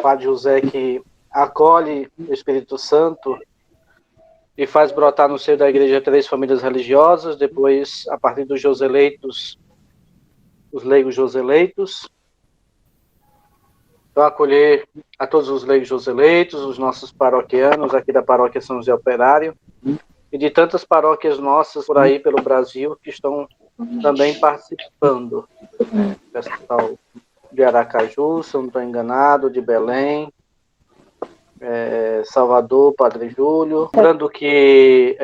Padre José que acolhe o Espírito Santo e faz brotar no seio da igreja 3 famílias religiosas, depois, a partir dos Joseleitos, os leigos Joseleitos. Então, acolher a todos os leigos Joseleitos, os nossos paroquianos aqui da paróquia São José Operário, e de tantas paróquias nossas por aí pelo Brasil que estão também participando. O pessoal de Aracaju, se eu não estou enganado, de Belém, Salvador, Padre Júlio. Lembrando que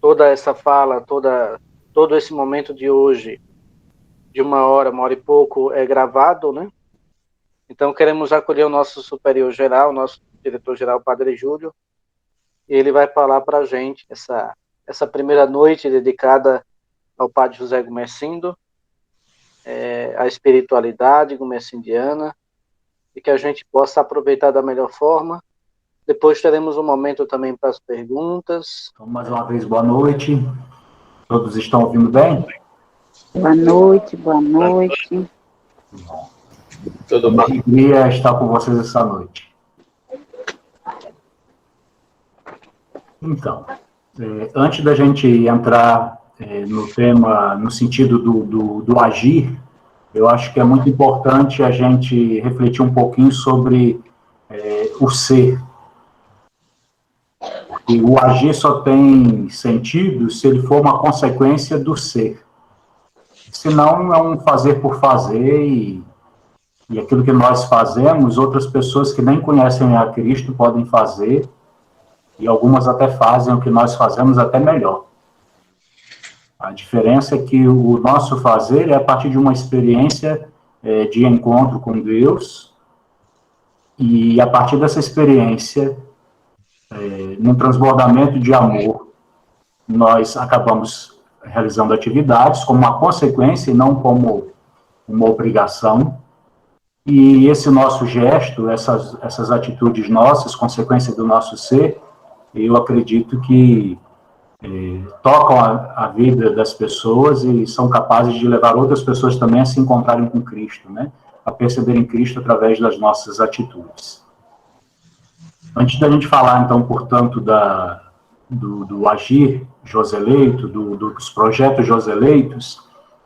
toda essa fala, todo esse momento de hoje, de uma hora e pouco, é gravado, né? Então, queremos acolher o nosso superior geral, o nosso diretor-geral, Padre Júlio, e ele vai falar para a gente essa primeira noite dedicada ao Padre José Gumersindo, a espiritualidade gumersindiana, e que a gente possa aproveitar da melhor forma. Depois teremos um momento também para as perguntas. Então, mais uma vez, boa noite. Todos estão ouvindo bem? Boa noite, boa noite. Bom. Tudo bem? Alegria estar com vocês essa noite. Então, antes da gente entrar no tema, no sentido do agir, eu acho que é muito importante a gente refletir um pouquinho sobre o ser. E o agir só tem sentido se ele for uma consequência do ser. Senão é um fazer por fazer e aquilo que nós fazemos, outras pessoas que nem conhecem a Cristo podem fazer e algumas até fazem o que nós fazemos até melhor. A diferença é que o nosso fazer é a partir de uma experiência de encontro com Deus e a partir dessa experiência, num transbordamento de amor, nós acabamos realizando atividades como uma consequência e não como uma obrigação. E esse nosso gesto, essas atitudes nossas, consequência do nosso ser, eu acredito que tocam a vida das pessoas e são capazes de levar outras pessoas também a se encontrarem com Cristo, né? A perceberem Cristo através das nossas atitudes. Antes da gente falar, então, portanto, do agir Joseleito, dos projetos Joseleitos,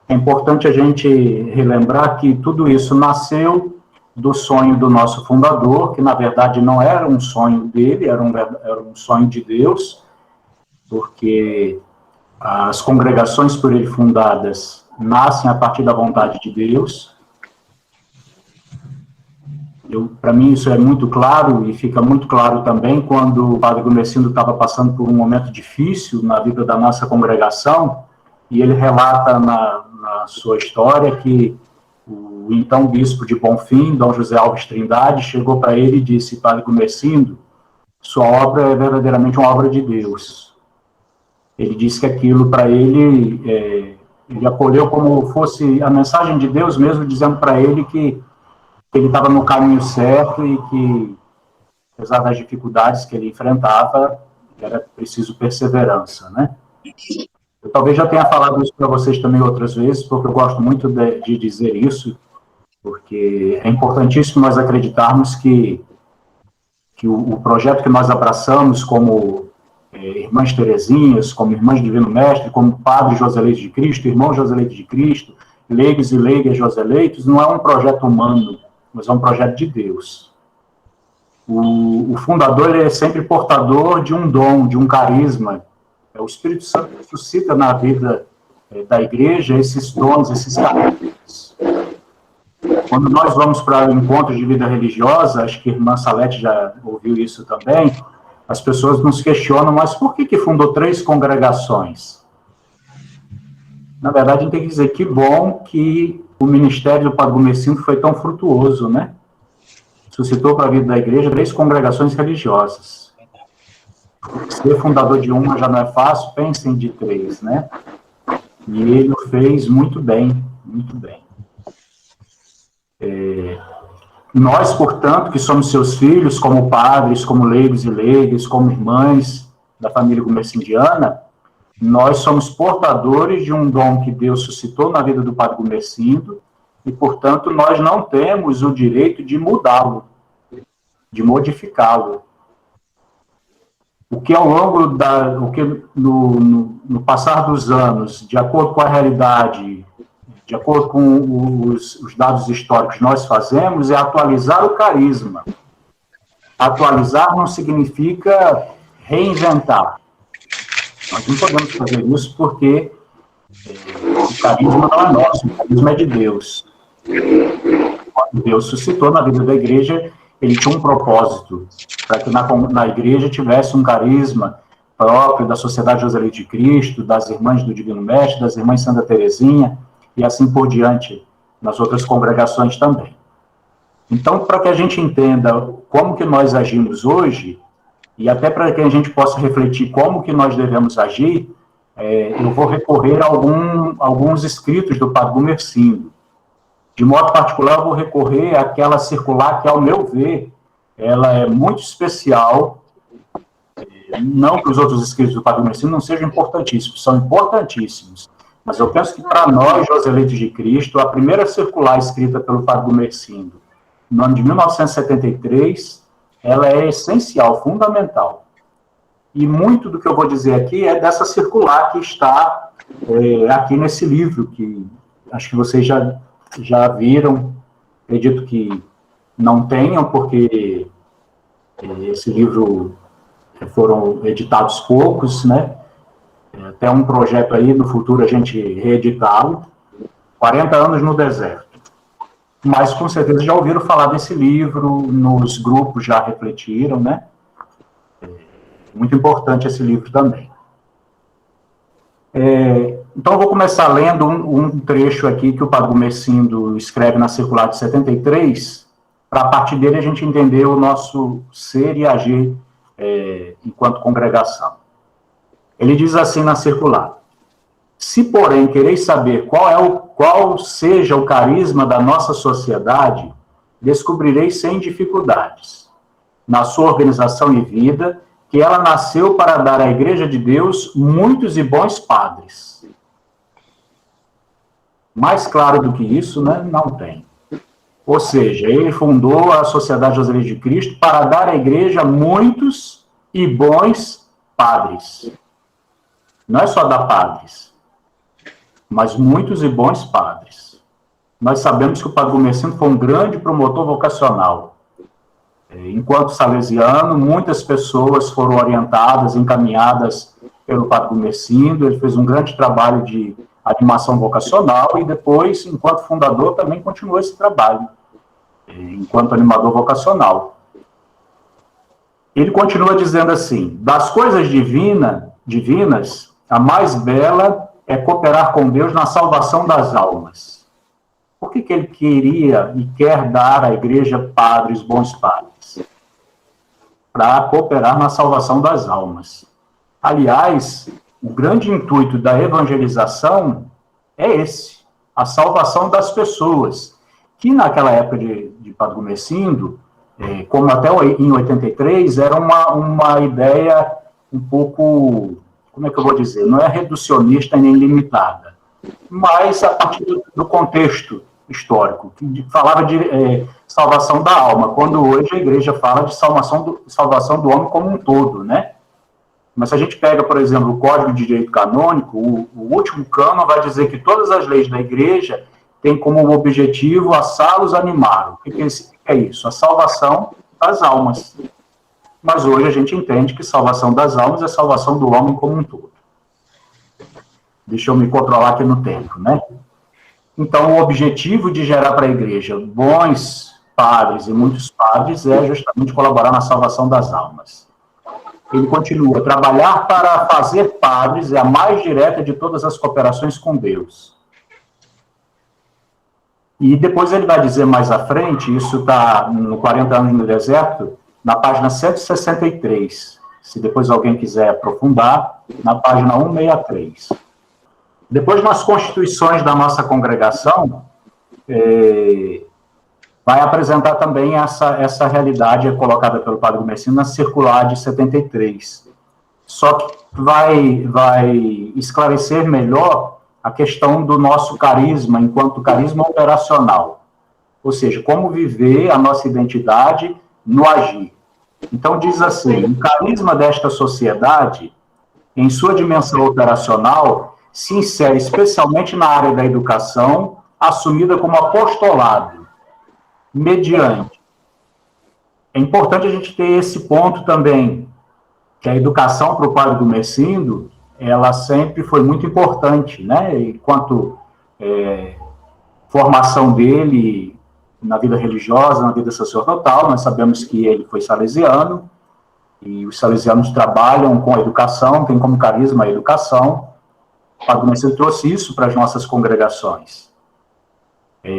é importante a gente relembrar que tudo isso nasceu do sonho do nosso fundador, que na verdade não era um sonho dele, era um sonho de Deus, porque as congregações por ele fundadas nascem a partir da vontade de Deus. Para mim isso é muito claro, e fica muito claro também quando o Padre Gumersindo estava passando por um momento difícil na vida da nossa congregação, e ele relata na sua história que o então bispo de Bonfim, Dom José Alves Trindade, chegou para ele e disse: Padre Gumersindo, sua obra é verdadeiramente uma obra de Deus. Ele disse que aquilo para ele, ele acolheu como fosse a mensagem de Deus mesmo, dizendo para ele que ele estava no caminho certo e que, apesar das dificuldades que ele enfrentava, era preciso perseverança, né? Eu talvez já tenha falado isso para vocês também outras vezes, porque eu gosto muito de dizer isso, porque é importantíssimo nós acreditarmos que o projeto que nós abraçamos como Irmãs Terezinhas, como Irmãs do Divino Mestre, como Padre Joseleito de Cristo, Irmão Joseleito de Cristo, leigos e leigas Joseleitos, não é um projeto humano, mas é um projeto de Deus. O fundador ele é sempre portador de um dom, de um carisma. O Espírito Santo suscita na vida da igreja esses dons, esses carismas. Quando nós vamos para encontros de vida religiosa, acho que a irmã Salete já ouviu isso também, as pessoas nos questionam, mas por que fundou 3 congregações? Na verdade, a gente tem que dizer que bom que o ministério do Padre Gumersindo foi tão frutuoso, né? Suscitou para a vida da igreja 3 congregações religiosas. Ser fundador de uma já não é fácil, pensem de 3, né? E ele o fez muito bem, muito bem. Nós, portanto, que somos seus filhos, como padres, como leigos e leigas, como irmãs da família gumersindiana, nós somos portadores de um dom que Deus suscitou na vida do Padre Gumersindo e, portanto, nós não temos o direito de mudá-lo, de modificá-lo. O que ao longo no passar dos anos, de acordo com a realidade, de acordo com os dados históricos nós fazemos, é atualizar o carisma. Atualizar não significa reinventar. Nós não podemos fazer isso porque o carisma não é nosso, o carisma é de Deus. Quando Deus suscitou na vida da igreja, ele tinha um propósito, para que na igreja tivesse um carisma próprio da Sociedade Joselito de Cristo, das Irmãs do Divino Mestre, das Irmãs Santa Teresinha, e assim por diante, nas outras congregações também. Então, para que a gente entenda como que nós agimos hoje, e até para que a gente possa refletir como que nós devemos agir, eu vou recorrer a alguns escritos do Padre Gumersindo. De modo particular, eu vou recorrer àquela circular que, ao meu ver, ela é muito especial. Não que os outros escritos do Padre Gumersindo não sejam importantíssimos, são importantíssimos. Mas eu penso que, para nós, Joselitos de Cristo, a primeira circular escrita pelo Padre Gumersindo, no ano de 1973, ela é essencial, fundamental. E muito do que eu vou dizer aqui é dessa circular que está aqui nesse livro, que acho que vocês já viram, acredito que não tenham, porque esse livro foram editados poucos, né? Até um projeto aí, no futuro, a gente reeditá-lo. 40 anos no deserto. Mas, com certeza, já ouviram falar desse livro, nos grupos já refletiram, né? Muito importante esse livro também. Então, eu vou começar lendo um trecho aqui que o Padre Gumersindo escreve na circular de 73, para a partir dele a gente entender o nosso ser e agir enquanto congregação. Ele diz assim na circular: se, porém, quereis saber qual seja o carisma da nossa sociedade, descobrireis sem dificuldades, na sua organização e vida, que ela nasceu para dar à Igreja de Deus muitos e bons padres. Mais claro do que isso, né, não tem. Ou seja, ele fundou a Sociedade Joselito de Cristo para dar à Igreja muitos e bons padres. Não é só dar padres, mas muitos e bons padres. Nós sabemos que o Padre Gumersindo foi um grande promotor vocacional. Enquanto salesiano, muitas pessoas foram orientadas, encaminhadas pelo Padre Gumersindo. Ele fez um grande trabalho de animação vocacional e depois, enquanto fundador, também continuou esse trabalho, enquanto animador vocacional. Ele continua dizendo assim: das coisas divinas, a mais bela é cooperar com Deus na salvação das almas. Por que ele queria e quer dar à igreja padres, bons padres? Para cooperar na salvação das almas. Aliás, o grande intuito da evangelização é esse, a salvação das pessoas, que naquela época de Padre Gumersindo, como até em 83, era uma ideia um pouco, como é que eu vou dizer, não é reducionista nem limitada, mas a partir do contexto histórico, que falava de salvação da alma, quando hoje a igreja fala de salvação do homem como um todo, né? Mas se a gente pega, por exemplo, o Código de Direito Canônico, o último cânon vai dizer que todas as leis da igreja têm como objetivo a salus animarum. O que é isso? A salvação das almas. Mas hoje a gente entende que salvação das almas é salvação do homem como um todo. Deixa eu me controlar aqui no tempo, né? Então, o objetivo de gerar para a igreja bons padres e muitos padres é justamente colaborar na salvação das almas. Ele continua: trabalhar para fazer padres é a mais direta de todas as cooperações com Deus. E depois ele vai dizer mais à frente, isso está no 40 anos no deserto, na página 163. Se depois alguém quiser aprofundar, na página 163. Depois, nas constituições da nossa congregação, vai apresentar também essa realidade colocada pelo Padre Gumersindo na circular de 73. Só que vai esclarecer melhor a questão do nosso carisma, enquanto carisma operacional. Ou seja, como viver a nossa identidade no agir. Então, diz assim, o carisma desta sociedade, em sua dimensão operacional, se insere especialmente na área da educação, assumida como apostolado, mediante. É importante a gente ter esse ponto também, que a educação para o padre Gumersindo, ela sempre foi muito importante, né? Enquanto formação dele na vida religiosa, na vida sacerdotal, nós sabemos que ele foi salesiano, e os salesianos trabalham com a educação, tem como carisma a educação. O padre Gumersindo trouxe isso para as nossas congregações.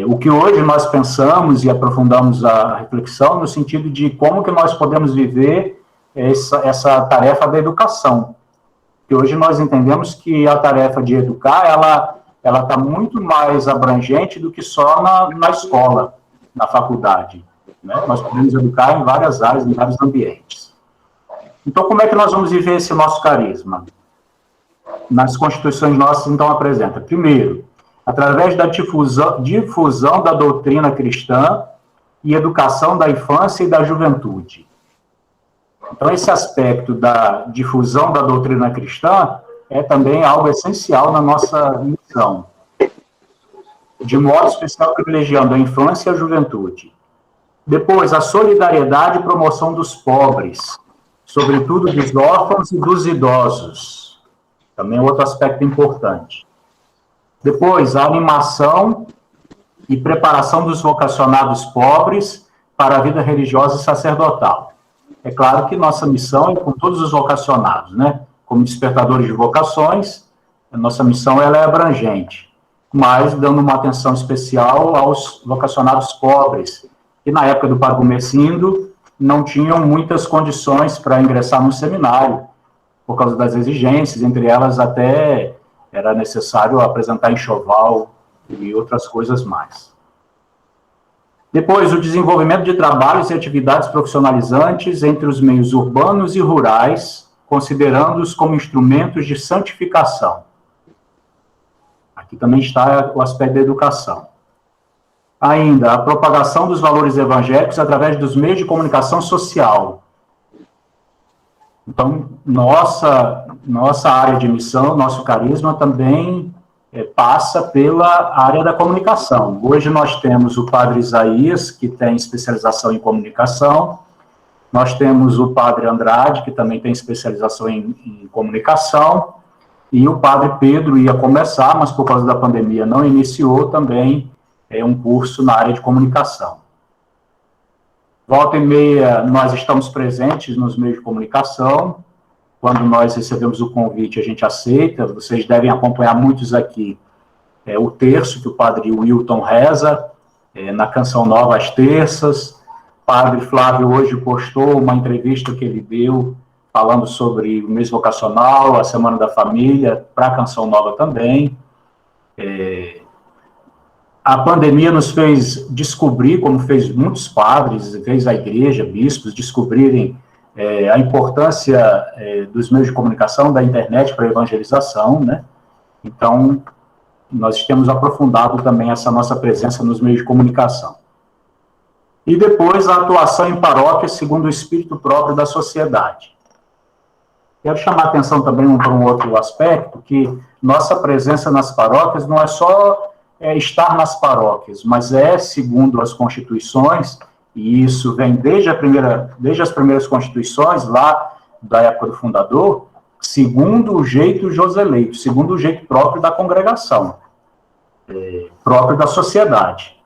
O que hoje nós pensamos e aprofundamos a reflexão no sentido de como que nós podemos viver essa tarefa da educação. Que hoje nós entendemos que a tarefa de educar, ela está muito mais abrangente do que só na escola, na faculdade, né? Nós podemos educar em várias áreas, em vários ambientes. Então, como é que nós vamos viver esse nosso carisma? Nas constituições nossas, então, apresenta. Primeiro, através da difusão da doutrina cristã e educação da infância e da juventude. Então, esse aspecto da difusão da doutrina cristã é também algo essencial na nossa missão. De modo especial, privilegiando a infância e a juventude. Depois, a solidariedade e promoção dos pobres, sobretudo dos órfãos e dos idosos. Também é outro aspecto importante. Depois, a animação e preparação dos vocacionados pobres para a vida religiosa e sacerdotal. É claro que nossa missão é com todos os vocacionados, né? Como despertadores de vocações, a nossa missão ela é abrangente, mas dando uma atenção especial aos vocacionados pobres, que na época do padre Gumersindo não tinham muitas condições para ingressar no seminário, por causa das exigências, entre elas até era necessário apresentar enxoval e outras coisas mais. Depois, o desenvolvimento de trabalhos e atividades profissionalizantes entre os meios urbanos e rurais, considerando-os como instrumentos de santificação. Aqui também está o aspecto da educação. Ainda, a propagação dos valores evangélicos através dos meios de comunicação social. Então, nossa área de missão, nosso carisma também passa pela área da comunicação. Hoje nós temos o padre Isaías, que tem especialização em comunicação, nós temos o padre Andrade, que também tem especialização em comunicação, e o padre Pedro ia começar, mas por causa da pandemia não iniciou também um curso na área de comunicação. Volta e meia, nós estamos presentes nos meios de comunicação. Quando nós recebemos o convite, a gente aceita. Vocês devem acompanhar muitos aqui o terço que o padre Wilton reza, na Canção Nova às terças. O padre Flávio hoje postou uma entrevista que ele deu falando sobre o mês vocacional, a Semana da Família, para a Canção Nova também. A pandemia nos fez descobrir, como fez muitos padres, fez a igreja, bispos, descobrirem a importância dos meios de comunicação, da internet para a evangelização, né? Então, nós temos aprofundado também essa nossa presença nos meios de comunicação. E depois, a atuação em paróquias segundo o espírito próprio da sociedade. Quero chamar a atenção também para um outro aspecto, que nossa presença nas paróquias não é só estar nas paróquias, mas segundo as constituições, e isso vem desde as primeiras constituições, lá da época do fundador, segundo o jeito joseleito, segundo o jeito próprio da congregação, próprio da sociedade.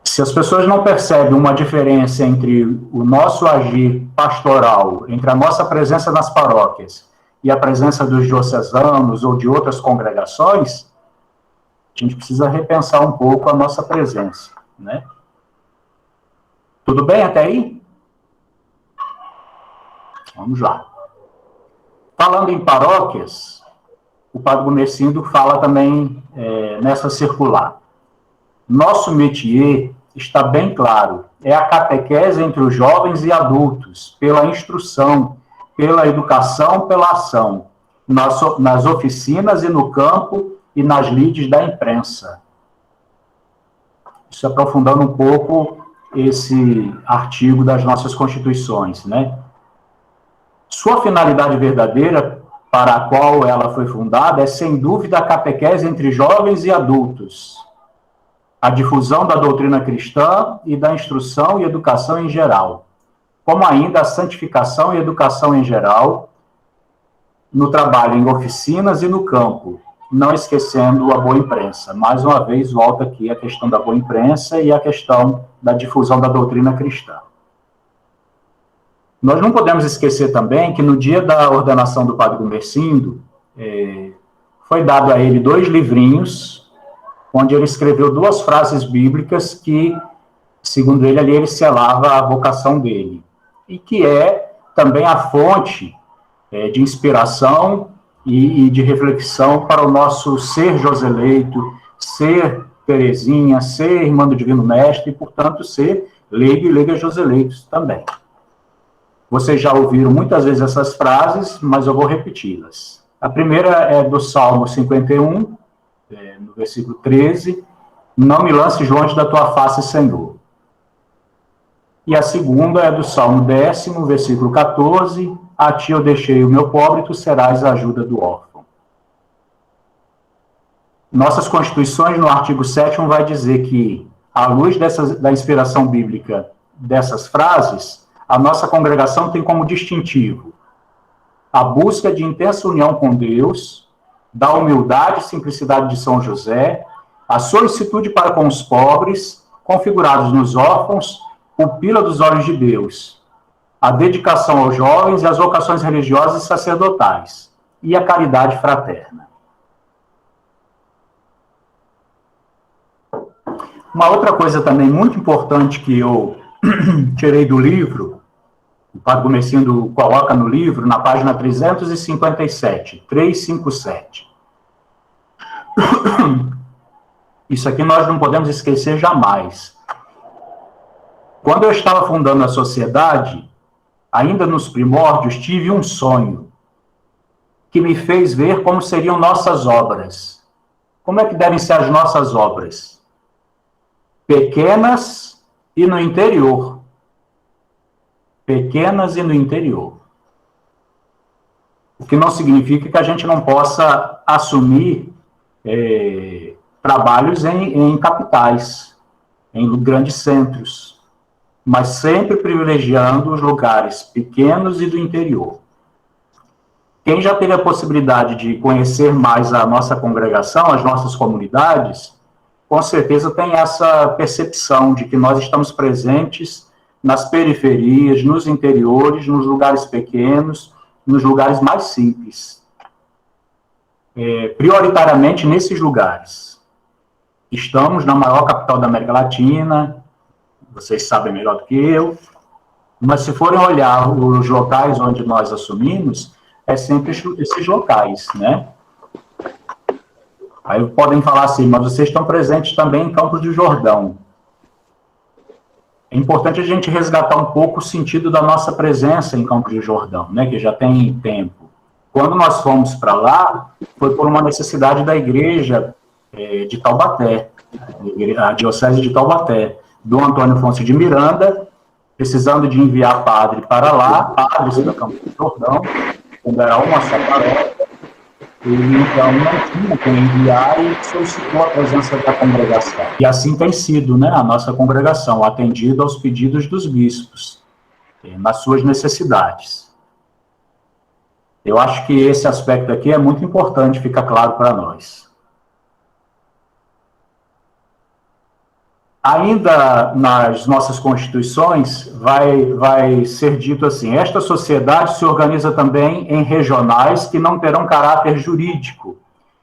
Se as pessoas não percebem uma diferença entre o nosso agir pastoral, entre a nossa presença nas paróquias e a presença dos diocesanos ou de outras congregações, a gente precisa repensar um pouco a nossa presença, né? Tudo bem até aí? Vamos lá. Falando em paróquias, o padre Gumersindo fala também nessa circular. Nosso métier está bem claro, é a catequese entre os jovens e adultos, pela instrução, pela educação, pela ação. nas oficinas e no campo e nas lides da imprensa. Isso aprofundando um pouco esse artigo das nossas constituições, né? Sua finalidade verdadeira, para a qual ela foi fundada, é, sem dúvida, a catequese entre jovens e adultos, a difusão da doutrina cristã e da instrução e educação em geral, como ainda a santificação e educação em geral, no trabalho em oficinas e no campo, não esquecendo a boa imprensa. Mais uma vez, volta aqui a questão da boa imprensa e a questão da difusão da doutrina cristã. Nós não podemos esquecer também que no dia da ordenação do padre Gumercindo, foi dado a ele 2 livrinhos, onde ele escreveu 2 frases bíblicas que, segundo ele, ali ele selava a vocação dele, e que é também a fonte de inspiração e de reflexão para o nosso ser Joseleito, ser Terezinha, ser irmã do Divino Mestre, e, portanto, ser leigo e leiga Joseleitos também. Vocês já ouviram muitas vezes essas frases, mas eu vou repeti-las. A primeira é do Salmo 51, no versículo 13, não me lances longe da tua face, Senhor. E a segunda é do Salmo 10, versículo 14, a ti eu deixei o meu pobre, tu serás a ajuda do órfão. Nossas constituições, no artigo 7º, vai dizer que, à luz da inspiração bíblica dessas frases, a nossa congregação tem como distintivo a busca de intensa união com Deus, da humildade e simplicidade de São José, a solicitude para com os pobres, configurados nos órfãos, pupila dos olhos de Deus, a dedicação aos jovens e as vocações religiosas e sacerdotais, e a caridade fraterna. Uma outra coisa também muito importante que eu tirei do livro, o padre Gumercindo coloca no livro, na página 357. Isso aqui nós não podemos esquecer jamais. Quando eu estava fundando a sociedade, ainda nos primórdios, tive um sonho que me fez ver como seriam nossas obras. Como é que devem ser as nossas obras? Pequenas e no interior. Pequenas e no interior. O que não significa que a gente não possa assumir trabalhos em capitais, em grandes centros, mas sempre privilegiando os lugares pequenos e do interior. Quem já teve a possibilidade de conhecer mais a nossa congregação, as nossas comunidades, com certeza tem essa percepção de que nós estamos presentes nas periferias, nos interiores, nos lugares pequenos, nos lugares mais simples. Prioritariamente nesses lugares. Estamos na maior capital da América Latina, vocês sabem melhor do que eu, mas se forem olhar os locais onde nós assumimos, é sempre esses locais, né? Aí podem falar assim, mas vocês estão presentes também em Campos do Jordão. É importante a gente resgatar um pouco o sentido da nossa presença em Campos do Jordão, né, que já tem tempo. Quando nós fomos para lá, foi por uma necessidade da igreja de Taubaté, a diocese de Taubaté, do Antônio Afonso de Miranda, precisando de enviar padre para lá, padres da Campos do Jordão, quando era uma só tarefa, ele então não tinha como enviar e solicitou a presença da congregação. E assim tem sido, né, a nossa congregação, atendida aos pedidos dos bispos, nas suas necessidades. Eu acho que esse aspecto aqui é muito importante, fica claro para nós. Ainda nas nossas constituições, vai ser dito assim, esta sociedade se organiza também em regionais que não terão caráter jurídico,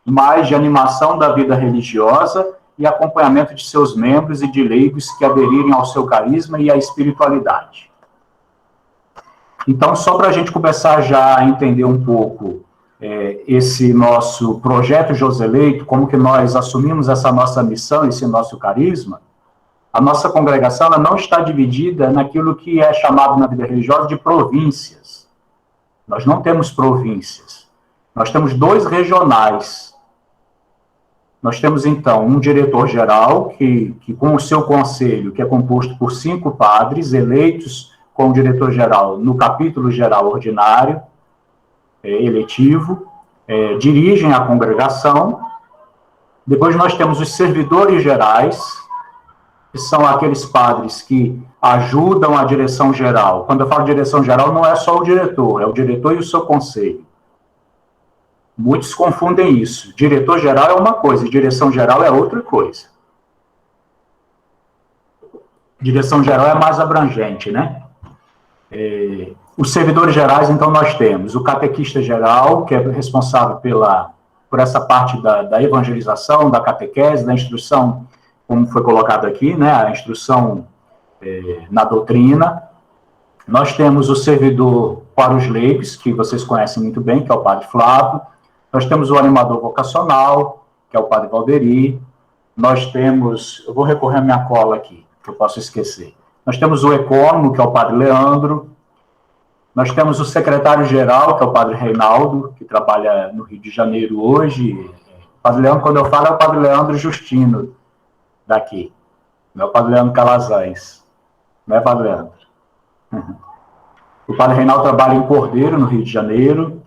mas de animação da vida religiosa e acompanhamento de seus membros e de leigos que aderirem ao seu carisma e à espiritualidade. Então, só para a gente começar já a entender um pouco esse nosso projeto Joseleito, como que nós assumimos essa nossa missão, esse nosso carisma, a nossa congregação ela não está dividida naquilo que é chamado na vida religiosa de províncias. Nós não temos províncias. Nós temos 2 regionais. Nós temos, então, um diretor-geral, que com o seu conselho, que é composto por 5 padres eleitos como diretor-geral no capítulo geral ordinário, eletivo, dirigem a congregação. Depois nós temos os servidores gerais, que são aqueles padres que ajudam a direção geral. Quando eu falo direção geral, não é só o diretor, é o diretor e o seu conselho. Muitos confundem isso. Diretor geral é uma coisa, direção geral é outra coisa. Direção geral é mais abrangente, né? Os servidores gerais, então, nós temos o catequista geral, que é responsável por essa parte da evangelização, da catequese, da instrução, como foi colocado aqui, né? A instrução na doutrina. Nós temos o servidor para os leigos, que vocês conhecem muito bem, que é o padre Flávio. Nós temos o animador vocacional, que é o padre Valderi. Nós temos, eu vou recorrer à minha cola aqui, que eu posso esquecer. Nós temos o ecônomo, que é o padre Leandro. Nós temos o secretário-geral, que é o padre Reinaldo, que trabalha no Rio de Janeiro hoje. O padre Leandro, quando eu falo, é o padre Leandro Justino, daqui. Não é o padre Leandro Calazans. Não é, padre Leandro? O padre Reinaldo trabalha em Cordeiro, no Rio de Janeiro.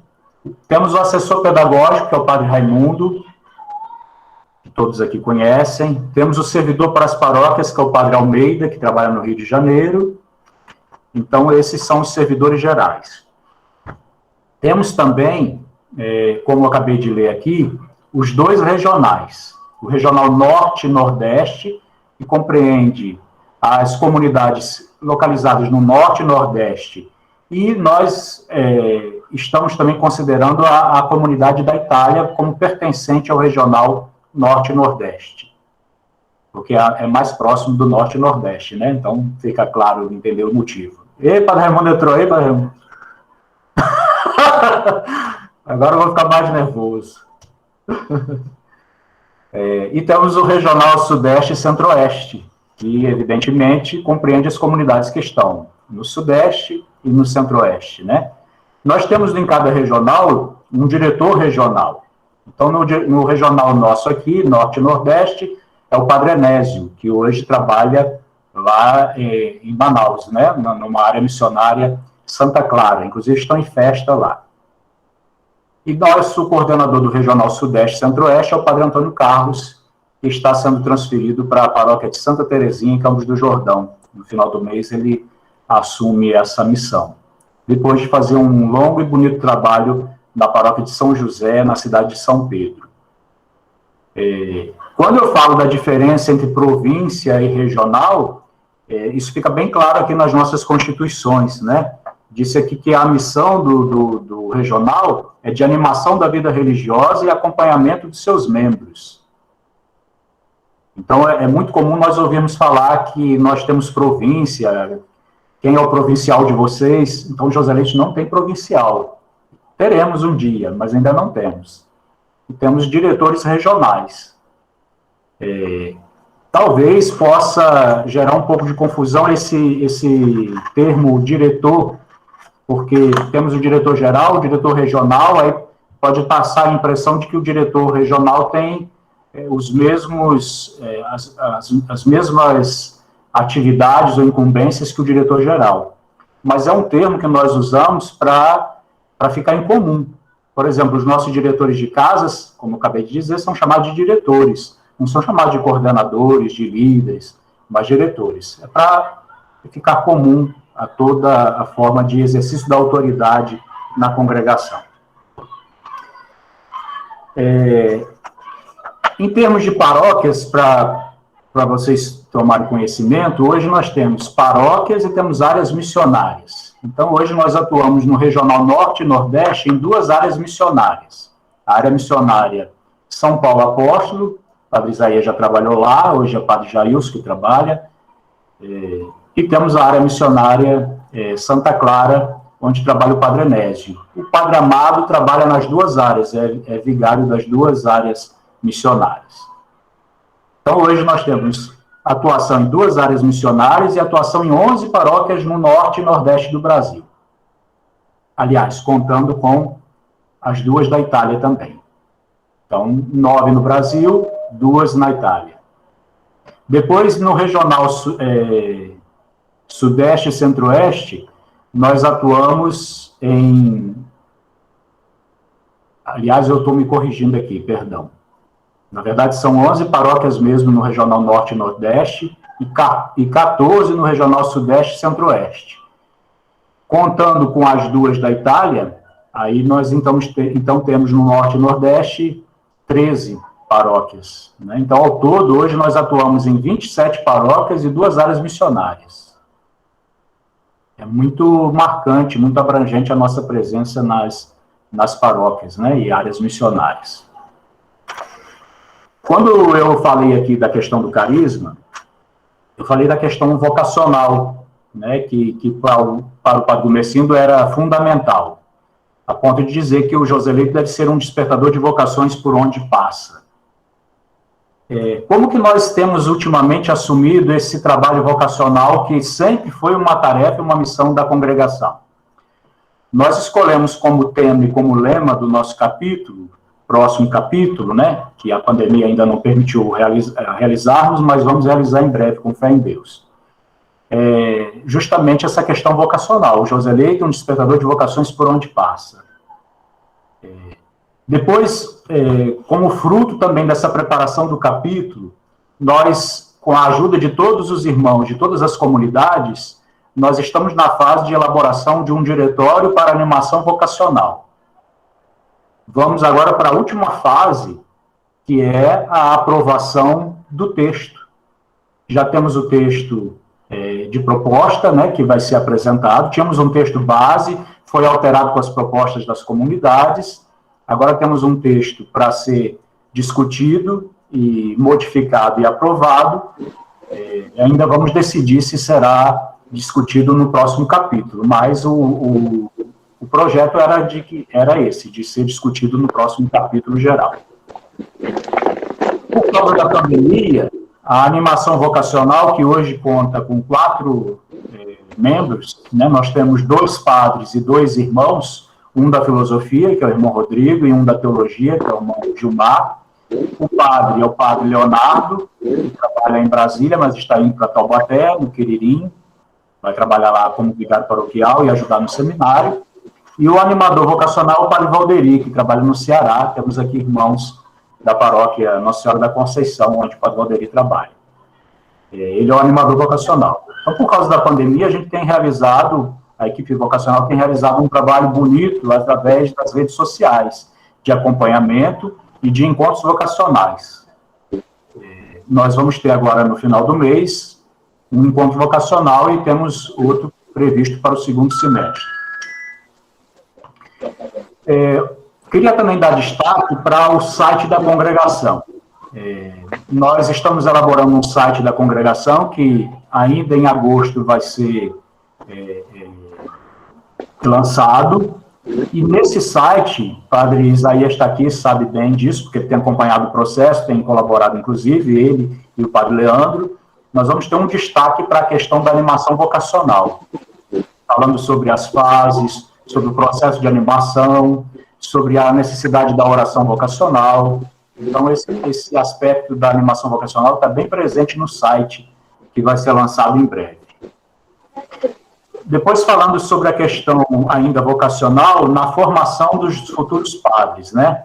Temos o assessor pedagógico, que é o padre Raimundo, que todos aqui conhecem. Temos o servidor para as paróquias, que é o padre Almeida, que trabalha no Rio de Janeiro. Então, esses são os servidores gerais. Temos também, como eu acabei de ler aqui, os 2 regionais. O regional Norte e Nordeste, que compreende as comunidades localizadas no Norte e Nordeste. E nós estamos também considerando a comunidade da Itália como pertencente ao regional Norte e Nordeste, porque é mais próximo do Norte e Nordeste, né? Então, fica claro entender o motivo. Ei, padre Raimundo entrou aí, padre Raimundo? Agora eu vou ficar mais nervoso. E temos o regional Sudeste e Centro-Oeste, que, evidentemente, compreende as comunidades que estão no Sudeste e no Centro-Oeste, né? Nós temos em cada regional um diretor regional. Então, no regional nosso aqui, Norte e Nordeste, é o padre Enésio, que hoje trabalha lá em Manaus, né? Numa área missionária Santa Clara. Inclusive, estão em festa lá. E nosso coordenador do regional Sudeste e Centro-Oeste é o padre Antônio Carlos, que está sendo transferido para a paróquia de Santa Terezinha, em Campos do Jordão. No final do mês, ele assume essa missão, depois de fazer um longo e bonito trabalho na paróquia de São José, na cidade de São Pedro. Quando eu falo da diferença entre província e regional, isso fica bem claro aqui nas nossas constituições, né? Disse aqui que a missão do regional é de animação da vida religiosa e acompanhamento de seus membros. Então, é muito comum nós ouvirmos falar que nós temos província. Quem é o provincial de vocês? Então, José Leite não tem provincial. Teremos um dia, mas ainda não temos. E temos diretores regionais. Talvez possa gerar um pouco de confusão esse termo diretor, porque temos o diretor geral, o diretor regional, aí pode passar a impressão de que o diretor regional tem as mesmas atividades ou incumbências que o diretor geral. Mas é um termo que nós usamos para ficar em comum. Por exemplo, os nossos diretores de casas, como eu acabei de dizer, são chamados de diretores. Não são chamados de coordenadores, de líderes, mas diretores. É para ficar comum a toda a forma de exercício da autoridade na congregação. Em termos de paróquias, para vocês tomarem conhecimento, hoje nós temos paróquias e temos áreas missionárias. Então, hoje nós atuamos no Regional Norte e Nordeste em 2 áreas missionárias. A área missionária São Paulo Apóstolo, o padre Isaías já trabalhou lá, hoje é o padre Jailson que trabalha, e temos a área missionária Santa Clara, onde trabalha o padre Enésio. O padre Amado trabalha nas 2 áreas, é vigário das 2 áreas missionárias. Então, hoje nós temos atuação em 2 áreas missionárias e atuação em 11 paróquias no norte e nordeste do Brasil. Aliás, contando com as 2 da Itália também. Então, 9 no Brasil, 2 na Itália. Depois, no regional Sudeste e Centro-Oeste, nós atuamos em... Aliás, eu estou me corrigindo aqui, perdão. Na verdade, são 11 paróquias mesmo no regional Norte e Nordeste e 14 no regional Sudeste e Centro-Oeste. Contando com as 2 da Itália, aí nós então temos no Norte e Nordeste 13 paróquias, né? Então, ao todo, hoje nós atuamos em 27 paróquias e 2 áreas missionárias. É muito marcante, muito abrangente a nossa presença nas paróquias, né, e áreas missionárias. Quando eu falei aqui da questão do carisma, eu falei da questão vocacional, né, que para o Padre Gumercindo era fundamental, a ponto de dizer que o Joseleito deve ser um despertador de vocações por onde passa. Como que nós temos ultimamente assumido esse trabalho vocacional que sempre foi uma tarefa e uma missão da congregação? Nós escolhemos como tema e como lema do nosso capítulo, próximo capítulo, né, que a pandemia ainda não permitiu realizarmos, mas vamos realizar em breve, com fé em Deus. Justamente essa questão vocacional. O Joseleito é um despertador de vocações por onde passa. Depois, como fruto também dessa preparação do capítulo, nós, com a ajuda de todos os irmãos, de todas as comunidades, nós estamos na fase de elaboração de um diretório para animação vocacional. Vamos agora para a última fase, que é a aprovação do texto. Já temos o texto de proposta, né, que vai ser apresentado. Tínhamos um texto base, foi alterado com as propostas das comunidades. Agora temos um texto para ser discutido e modificado e aprovado. Ainda vamos decidir se será discutido no próximo capítulo, mas o projeto era esse, de ser discutido no próximo capítulo geral. Por causa da pandemia, a animação vocacional, que hoje conta com 4 membros, né, nós temos 2 padres e 2 irmãos, um da filosofia, que é o irmão Rodrigo, e um da teologia, que é o irmão Gilmar. O padre é o padre Leonardo, que trabalha em Brasília, mas está indo para Taubaté, no Quiririm, vai trabalhar lá como vigário paroquial e ajudar no seminário. E o animador vocacional é o padre Valderi, que trabalha no Ceará. Temos aqui irmãos da paróquia Nossa Senhora da Conceição, onde o padre Valderi trabalha. Ele é o animador vocacional. Então, por causa da pandemia, a equipe vocacional tem realizado um trabalho bonito através das redes sociais, de acompanhamento e de encontros vocacionais. Nós vamos ter agora, no final do mês, um encontro vocacional e temos outro previsto para o segundo semestre. Queria também dar destaque para o site da congregação. Nós estamos elaborando um site da congregação que ainda em agosto vai ser lançado, e nesse site, o padre Isaías está aqui, sabe bem disso, porque ele tem acompanhado o processo, tem colaborado, inclusive, ele e o padre Leandro. Nós vamos ter um destaque para a questão da animação vocacional, falando sobre as fases, sobre o processo de animação, sobre a necessidade da oração vocacional. Então, esse aspecto da animação vocacional está bem presente no site, que vai ser lançado em breve. Depois, falando sobre a questão ainda vocacional, na formação dos futuros padres, né?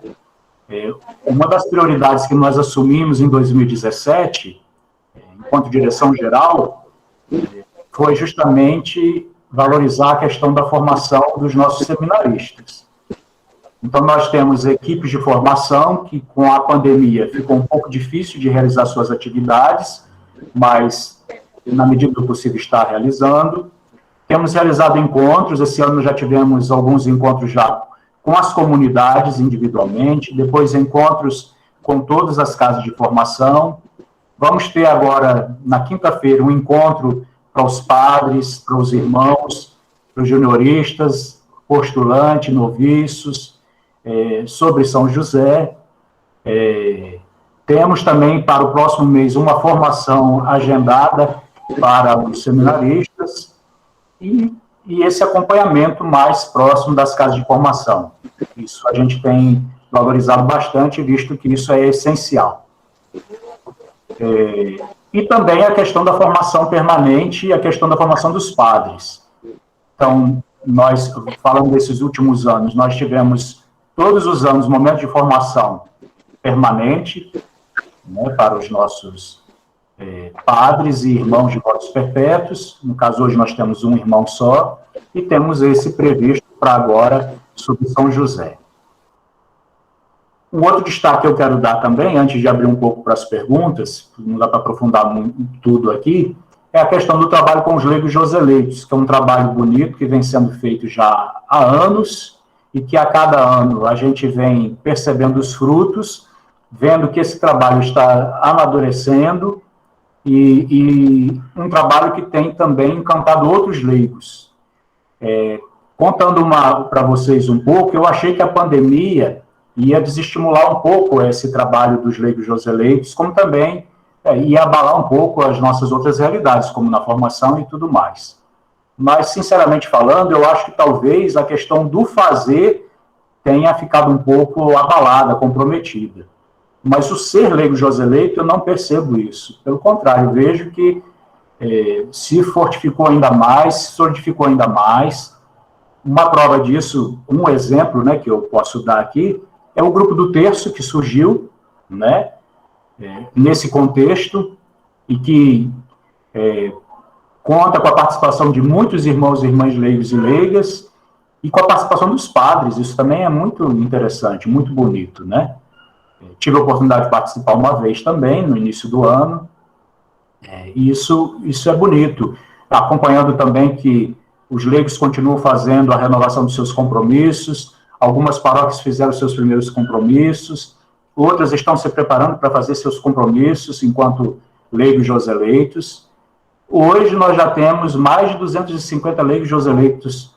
Uma das prioridades que nós assumimos em 2017, enquanto direção geral, foi justamente valorizar a questão da formação dos nossos seminaristas. Então, nós temos equipes de formação que, com a pandemia, ficou um pouco difícil de realizar suas atividades, mas, na medida do possível, está realizando. Temos realizado encontros, esse ano já tivemos alguns encontros já com as comunidades individualmente, depois encontros com todas as casas de formação. Vamos ter agora, na quinta-feira, um encontro para os padres, para os irmãos, para os junioristas, postulantes, noviços, sobre São José. Temos também, para o próximo mês, uma formação agendada para os seminaristas. E e esse acompanhamento mais próximo das casas de formação. Isso a gente tem valorizado bastante, visto que isso é essencial. E também a questão da formação permanente e a questão da formação dos padres. Então, nós, falando desses últimos anos, nós tivemos todos os anos momentos de formação permanente, né, para os nossos padres e irmãos de votos perpétuos. No caso, hoje nós temos um irmão só, e temos esse previsto para agora, sobre São José. Um outro destaque que eu quero dar também, antes de abrir um pouco para as perguntas, não dá para aprofundar muito, tudo aqui, é a questão do trabalho com os leigos joseleitos, que é um trabalho bonito, que vem sendo feito já há anos, e que a cada ano a gente vem percebendo os frutos, vendo que esse trabalho está amadurecendo, e um trabalho que tem também encantado outros leigos. Contando para vocês um pouco, eu achei que a pandemia ia desestimular um pouco esse trabalho dos leigos joseleitos, como também ia abalar um pouco as nossas outras realidades, como na formação e tudo mais. Mas, sinceramente falando, eu acho que talvez a questão do fazer tenha ficado um pouco abalada, comprometida. Mas o ser leigo joseleito, eu não percebo isso. Pelo contrário, eu vejo que se fortificou ainda mais, se solidificou ainda mais. Uma prova disso, um exemplo, né, que eu posso dar aqui, é o grupo do terço que surgiu, né, nesse contexto, e que conta com a participação de muitos irmãos e irmãs leigos e leigas, e com a participação dos padres. Isso também é muito interessante, muito bonito, né? Tive a oportunidade de participar uma vez também, no início do ano, e isso é bonito. Acompanhando também que os leigos continuam fazendo a renovação dos seus compromissos, algumas paróquias fizeram seus primeiros compromissos, outras estão se preparando para fazer seus compromissos enquanto leigos joseleitos. Hoje nós já temos mais de 250 leigos joseleitos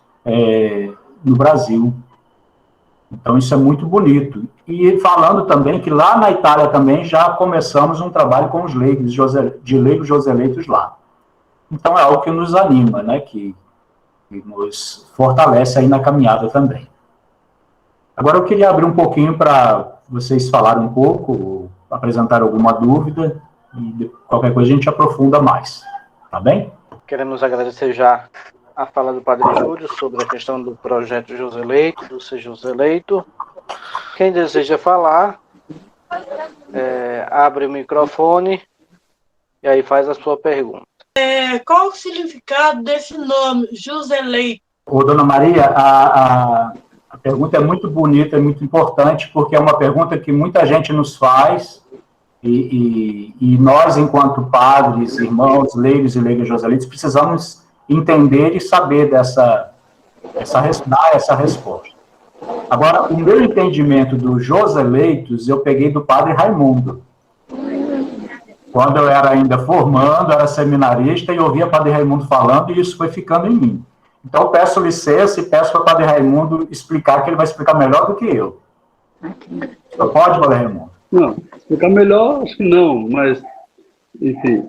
no Brasil. Então, isso é muito bonito. E falando também que lá na Itália também já começamos um trabalho com os leigos, de leigos joseleitos lá. Então, é algo que nos anima, né, que nos fortalece aí na caminhada também. Agora, eu queria abrir um pouquinho para vocês falarem um pouco, apresentar alguma dúvida, e qualquer coisa a gente aprofunda mais. Tá bem? Queremos agradecer já a fala do Padre Júlio sobre a questão do projeto Joseleito, do Ser Joseleito. Quem deseja falar, abre o microfone e aí faz a sua pergunta. Qual o significado desse nome, Joseleito? Ô, Dona Maria, a pergunta é muito bonita, é muito importante, porque é uma pergunta que muita gente nos faz, e nós, enquanto padres, irmãos, leigos e leigas joseleitos, precisamos entender e saber dar essa resposta. Agora, o meu entendimento dos joseleitos, eu peguei do padre Raimundo. Quando eu era ainda formando, era seminarista, e ouvia o padre Raimundo falando, e isso foi ficando em mim. Então, peço licença e peço para o padre Raimundo explicar, que ele vai explicar melhor do que eu. Só pode, padre Raimundo? Não, explicar melhor, acho que não, mas, enfim.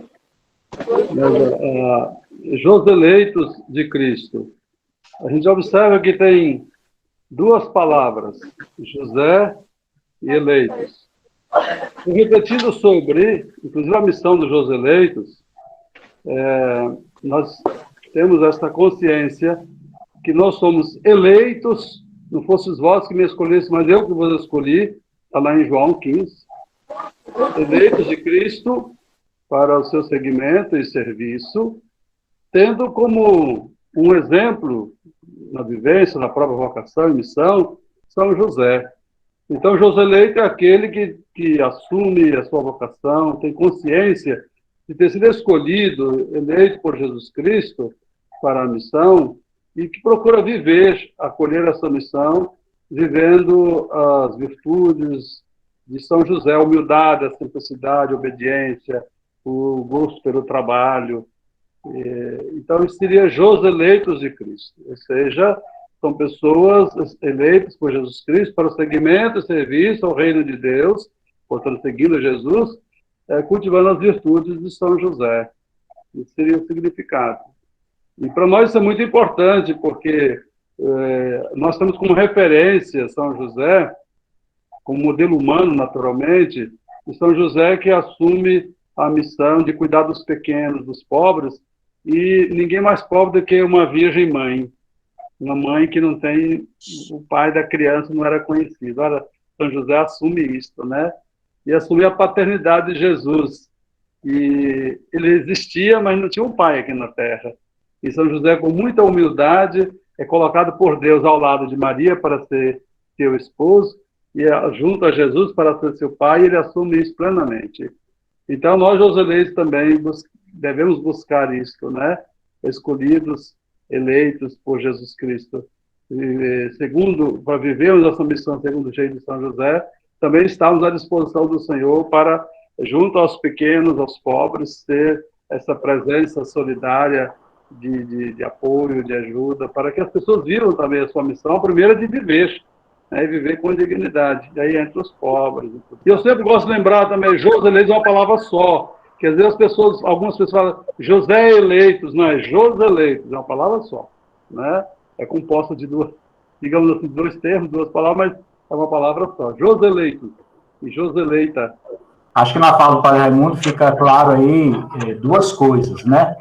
Joseleitos de Cristo. A gente observa que tem duas palavras, José e eleitos. E repetindo sobre, inclusive, a missão dos Joseleitos, nós temos essa consciência que nós somos eleitos, não fosse os vós que me escolhessem, mas eu que vos escolhi, está lá em João 15. Eleitos de Cristo para o seu segmento e serviço, tendo como um exemplo na vivência, na própria vocação e missão, São José. Então, Joseleito é aquele que assume a sua vocação, tem consciência de ter sido escolhido, eleito por Jesus Cristo para a missão, e que procura viver, acolher essa missão, vivendo as virtudes de São José, a humildade, a simplicidade, a obediência, o gosto pelo trabalho. Então, isso seria Joseleitos de Cristo, ou seja, são pessoas eleitas por Jesus Cristo para o segmento e serviço ao reino de Deus, portanto, seguindo Jesus, cultivando as virtudes de São José. Isso seria o significado. E para nós isso é muito importante, porque nós temos como referência São José, como modelo humano, naturalmente, e São José que assume a missão de cuidar dos pequenos, dos pobres, e ninguém mais pobre do que uma virgem mãe, uma mãe que não tem, o pai da criança não era conhecido. Olha, São José assume isso, né? E assume a paternidade de Jesus. E ele existia, mas não tinha um pai aqui na Terra. E São José, com muita humildade, é colocado por Deus ao lado de Maria para ser seu esposo, e junto a Jesus para ser seu pai, e ele assume isso plenamente. Então, nós, joseleitos, também devemos buscar isso, né? Escolhidos, eleitos por Jesus Cristo. E, para vivermos essa missão segundo o jeito de São José, também estamos à disposição do Senhor para, junto aos pequenos, aos pobres, ter essa presença solidária de apoio, de ajuda, para que as pessoas vivam também a sua missão, primeiro de viver, né, viver com dignidade, e aí entre os pobres. E eu sempre gosto de lembrar também, Joseleitos é uma palavra só, que às vezes algumas pessoas falam José eleitos, não, é Joseleitos, é uma palavra só, né? É composta de digamos assim, dois termos, duas palavras, mas é uma palavra só, Joseleitos e Joseleita. Acho que na fala do Padre Raimundo fica claro aí duas coisas, né?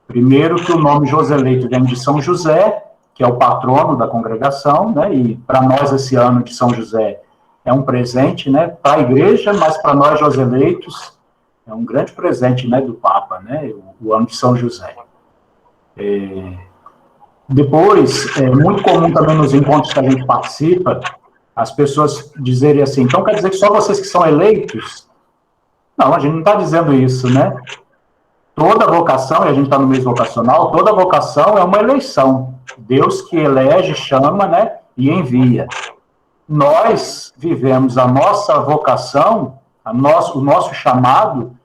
Primeiro, que o nome Joseleito vem de São José, que é o patrono da congregação, né? E para nós esse ano de São José é um presente, né? Para a igreja, mas para nós Joseleitos é um grande presente, né? Do Papa, né? O ano de São José. Depois, é muito comum também nos encontros que a gente participa, as pessoas dizerem assim, então quer dizer que só vocês que são eleitos? Não, a gente não está dizendo isso, né? Toda vocação, e a gente está no mês vocacional, toda vocação é uma eleição. Deus que elege, chama, né, e envia. Nós vivemos a nossa vocação, o nosso chamado,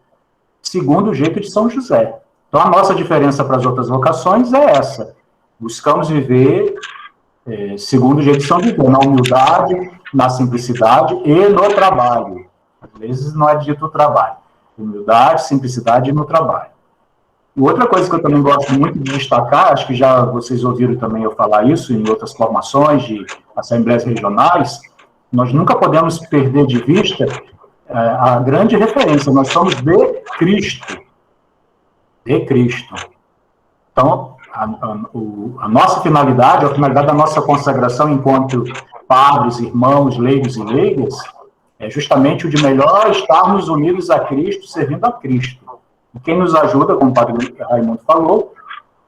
segundo o jeito de São José. Então, a nossa diferença para as outras vocações é essa. Buscamos viver segundo o jeito de São José, na humildade, na simplicidade e no trabalho. Às vezes não é dito o trabalho. Humildade, simplicidade e no trabalho. E outra coisa que eu também gosto muito de destacar, acho que já vocês ouviram também eu falar isso em outras formações de assembleias regionais, nós nunca podemos perder de vista a grande referência, nós somos de Cristo. De Cristo. Então, a nossa finalidade, a finalidade da nossa consagração enquanto padres, irmãos, leigos e leigas, é justamente o de melhor estarmos unidos a Cristo, servindo a Cristo. E quem nos ajuda, como o Padre Raimundo falou,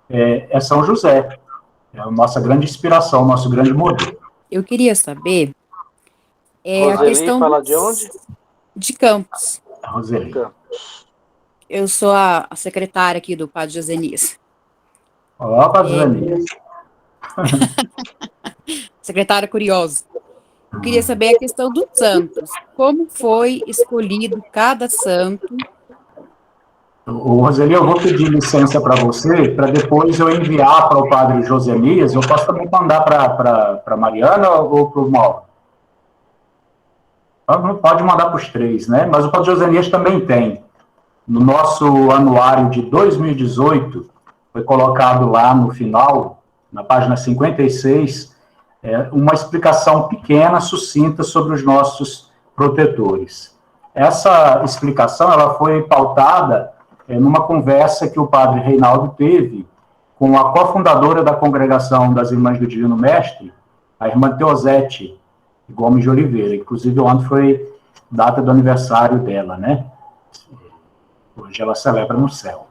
é São José. É a nossa grande inspiração, o nosso grande modelo. Eu queria saber Roseli, a questão fala de onde? De Campos. Roseli. Eu sou a secretária aqui do Padre Josenias. Olá, Padre Josenias. Secretária curiosa. Eu queria saber a questão dos santos. Como foi escolhido cada santo? Roseli, eu vou pedir licença para você, para depois eu enviar para o Padre Josenias. Eu posso também mandar para Mariana ou para o Mauro? Pode mandar para os três, né? Mas o Padre Josenias também tem. No nosso anuário de 2018, foi colocado lá no final, na página 56, uma explicação pequena, sucinta, sobre os nossos protetores. Essa explicação ela foi pautada numa conversa que o padre Reinaldo teve com a cofundadora da Congregação das Irmãs do Divino Mestre, a irmã Teosete Gomes de Oliveira. Inclusive, ontem foi data do aniversário dela, né? Hoje ela celebra no céu.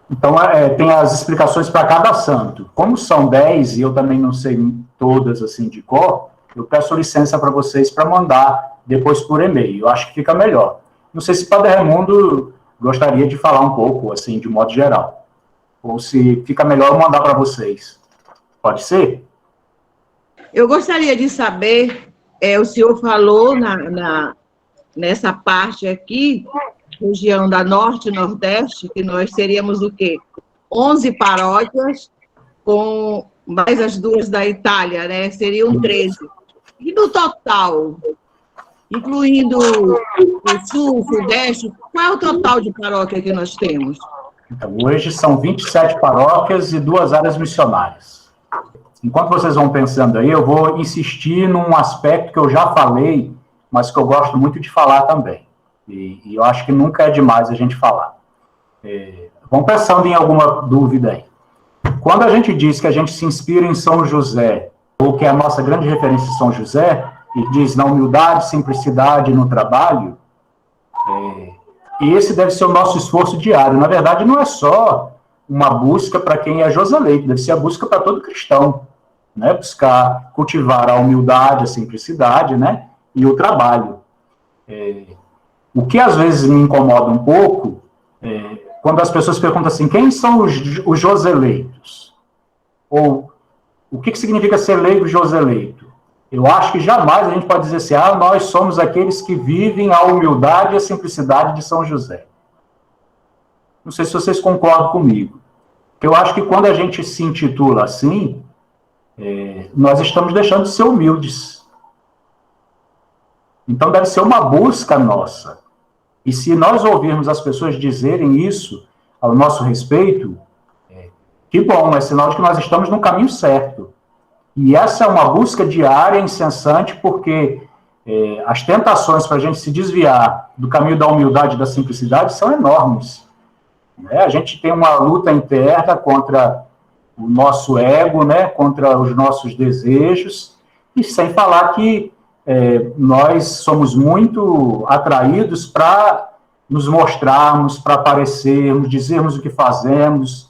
Então, tem as explicações para cada santo. Como são 10, e eu também não sei todas assim de cor, eu peço licença para vocês para mandar depois por e-mail. Eu acho que fica melhor. Não sei se o Padre Raimundo gostaria de falar um pouco, assim, de modo geral. Ou se fica melhor eu mandar para vocês. Pode ser? Eu gostaria de saber, o senhor falou nessa parte aqui, região da Norte e Nordeste, que nós seríamos o quê? 11 paróquias, com mais as duas da Itália, né? Seriam 13. E no total, incluindo o Sul, o Sudeste, qual é o total de paróquia que nós temos? Então, hoje são 27 paróquias e 2 áreas missionárias. Enquanto vocês vão pensando aí, eu vou insistir num aspecto que eu já falei, mas que eu gosto muito de falar também. E eu acho que nunca é demais a gente falar. Vão pensando em alguma dúvida aí. Quando a gente diz que a gente se inspira em São José, ou que é a nossa grande referência em São José, e diz na humildade, simplicidade no trabalho, esse deve ser o nosso esforço diário. Na verdade, não é só uma busca para quem é joseleito, deve ser a busca para todo cristão, né? Buscar cultivar a humildade, a simplicidade, né? E o trabalho. O que às vezes me incomoda um pouco, quando as pessoas perguntam assim, quem são os joseleitos? Ou o que significa ser leigo joseleito? Eu acho que jamais a gente pode dizer assim, nós somos aqueles que vivem a humildade e a simplicidade de São José. Não sei se vocês concordam comigo. Eu acho que quando a gente se intitula assim, nós estamos deixando de ser humildes. Então deve ser uma busca nossa. E se nós ouvirmos as pessoas dizerem isso ao nosso respeito, que bom, é sinal de que nós estamos no caminho certo. E essa é uma busca diária, incessante, porque as tentações para a gente se desviar do caminho da humildade e da simplicidade são enormes. A gente tem uma luta interna contra o nosso ego, né, contra os nossos desejos, e sem falar que nós somos muito atraídos para nos mostrarmos, para aparecermos, dizermos o que fazemos,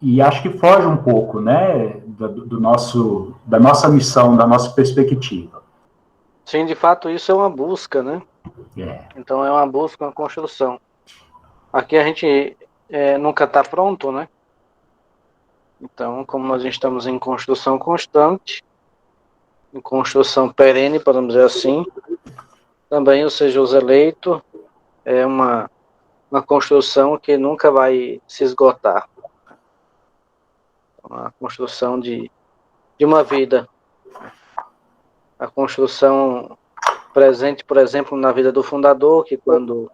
e acho que foge um pouco, né, da nossa missão, da nossa perspectiva. Sim, de fato, isso é uma busca, né? Então é uma busca, uma construção. Aqui a gente nunca está pronto, né? Então, como nós estamos em construção constante, em construção perene, podemos dizer assim, também o ser joseleito é uma construção que nunca vai se esgotar. A construção de uma vida. A construção presente, por exemplo, na vida do fundador, que quando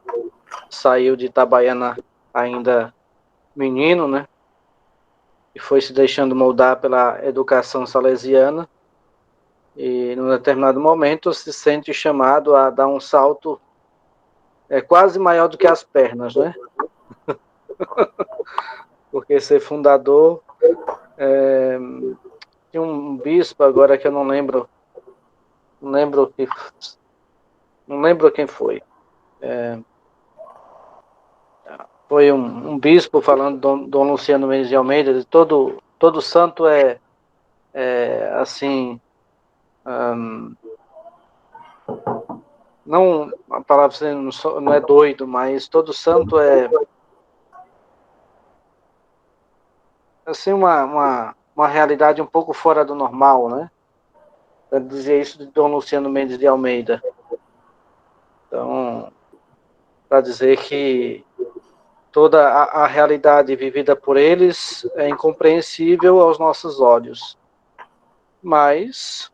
saiu de Itabaiana ainda menino, né? E foi se deixando moldar pela educação salesiana, e num determinado momento se sente chamado a dar um salto quase maior do que as pernas, né? Porque ser fundador, tinha um bispo agora que eu não lembro quem foi. Foi um bispo falando, Dom Luciano Mendes de Almeida, de todo santo assim, não, a palavra não é doido, mas todo santo assim, uma realidade um pouco fora do normal, né? Para dizer isso de Dom Luciano Mendes de Almeida. Então, para dizer que toda a realidade vivida por eles é incompreensível aos nossos olhos. Mas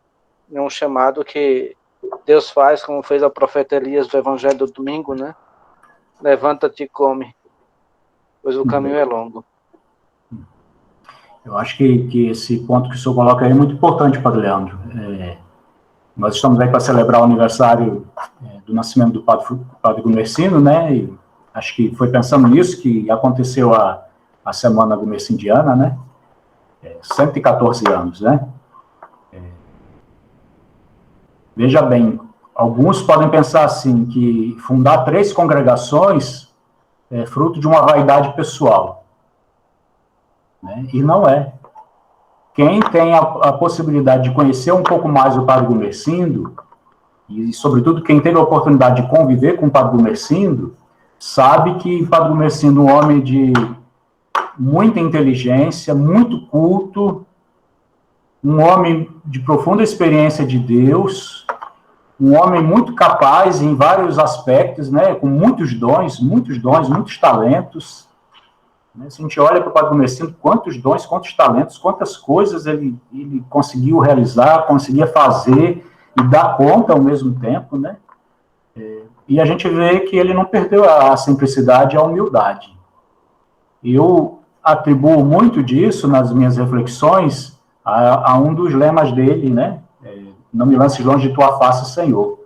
é um chamado que Deus faz, como fez ao profeta Elias do Evangelho do Domingo, né? Levanta-te e come, pois o caminho é longo. Eu acho que esse ponto que o senhor coloca aí é muito importante, Padre Leandro. Nós estamos aí para celebrar o aniversário do nascimento do Padre Gumersindo, né? E acho que foi pensando nisso que aconteceu a Semana Gumersindiana, né? 114 anos, né? Veja bem, alguns podem pensar assim, que fundar 3 congregações é fruto de uma vaidade pessoal. Né? E não é. Quem tem a possibilidade de conhecer um pouco mais o Padre Gumersindo, e sobretudo quem teve a oportunidade de conviver com o Padre Gumersindo, sabe que o Padre Gumersindo é um homem de muita inteligência, muito culto, um homem de profunda experiência de Deus, um homem muito capaz em vários aspectos, né, com muitos dons, muitos talentos. Se a gente olha para o Padre Gumersindo, quantos dons, quantos talentos, quantas coisas ele conseguiu realizar, conseguia fazer e dar conta ao mesmo tempo, né? E a gente vê que ele não perdeu a simplicidade e a humildade. Eu atribuo muito disso nas minhas reflexões a um dos lemas dele, né? Não me lances longe de tua face, Senhor.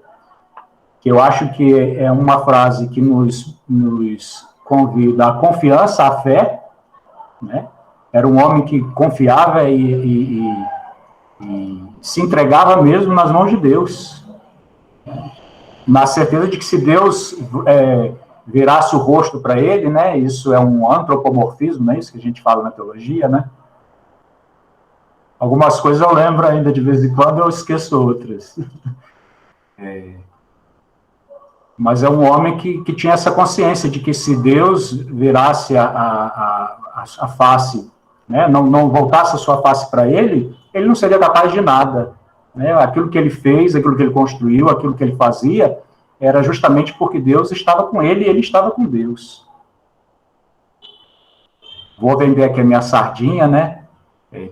Que eu acho que é uma frase que nos convida à confiança, à fé, né? Era um homem que confiava e se entregava mesmo nas mãos de Deus, na certeza de que se Deus virasse o rosto para ele, né? Isso é um antropomorfismo, não é isso que a gente fala na teologia, né? Algumas coisas eu lembro ainda de vez em quando, eu esqueço outras. Mas é um homem que tinha essa consciência de que se Deus virasse a face, né? Não voltasse a sua face para ele, ele não seria capaz de nada. Né? Aquilo que ele fez, aquilo que ele construiu, aquilo que ele fazia, era justamente porque Deus estava com ele e ele estava com Deus. Vou vender aqui a minha sardinha, né?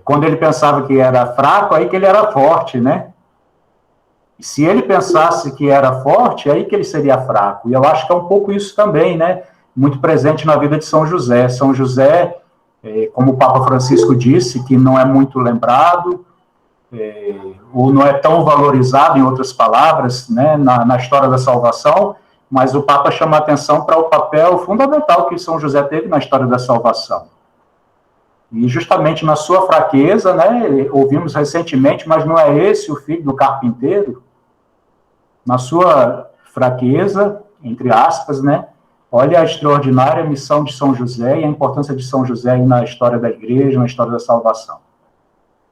Quando ele pensava que era fraco, aí que ele era forte, né? E se ele pensasse que era forte, aí que ele seria fraco. E eu acho que é um pouco isso também, né? Muito presente na vida de São José. São José, como o Papa Francisco disse, que não é muito lembrado, ou não é tão valorizado, em outras palavras, né, na história da salvação, mas o Papa chama a atenção para o papel fundamental que São José teve na história da salvação. E justamente na sua fraqueza, né, ouvimos recentemente, mas não é esse o filho do carpinteiro? Na sua fraqueza, entre aspas, né, olha a extraordinária missão de São José e a importância de São José na história da igreja, na história da salvação.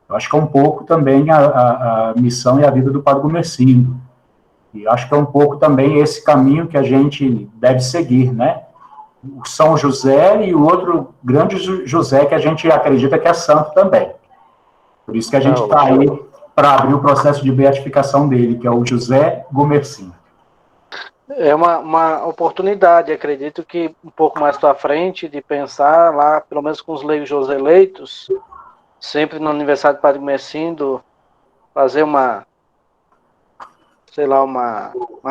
Eu acho que é um pouco também a missão e a vida do Padre Gumersindo. E acho que é um pouco também esse caminho que a gente deve seguir, né? O São José e o outro grande José que a gente acredita que é santo também. Por isso que a gente está aí para abrir o processo de beatificação dele, que é o José Gumersindo. É uma oportunidade, acredito que um pouco mais para frente, de pensar lá, pelo menos com os leigos eleitos, sempre no aniversário do Padre Gumersindo, fazer uma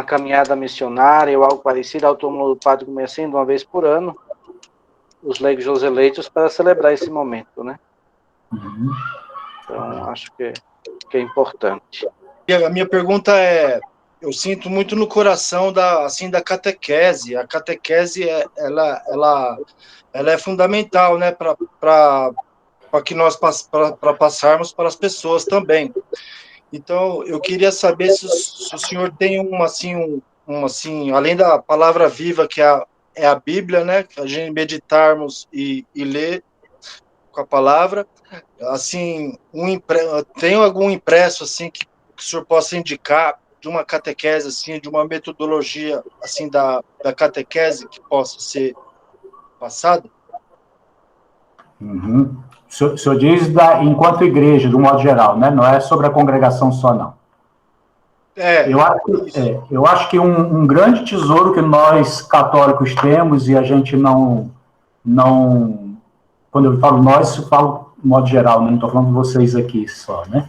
caminhada missionária ou algo parecido ao túmulo do Padre Gumersindo, uma vez por ano, os leigos eleitos, para celebrar esse momento, né? Uhum. Então, acho que é importante. E a minha pergunta é, eu sinto muito no coração da catequese. A catequese, ela é fundamental, né, para que nós para passarmos para as pessoas também. Então, eu queria saber se o senhor tem além da palavra viva, que é a Bíblia, né, que a gente meditarmos e ler com a palavra, assim, tem algum impresso, assim, que o senhor possa indicar de uma catequese, assim, de uma metodologia, assim, da catequese que possa ser passada? Uhum. O senhor diz enquanto igreja, de um modo geral, né? Não é sobre a congregação só, não. Eu acho que um grande tesouro que nós católicos temos, e a gente não quando eu falo nós, eu falo de modo geral, né? Não estou falando de vocês aqui só, né?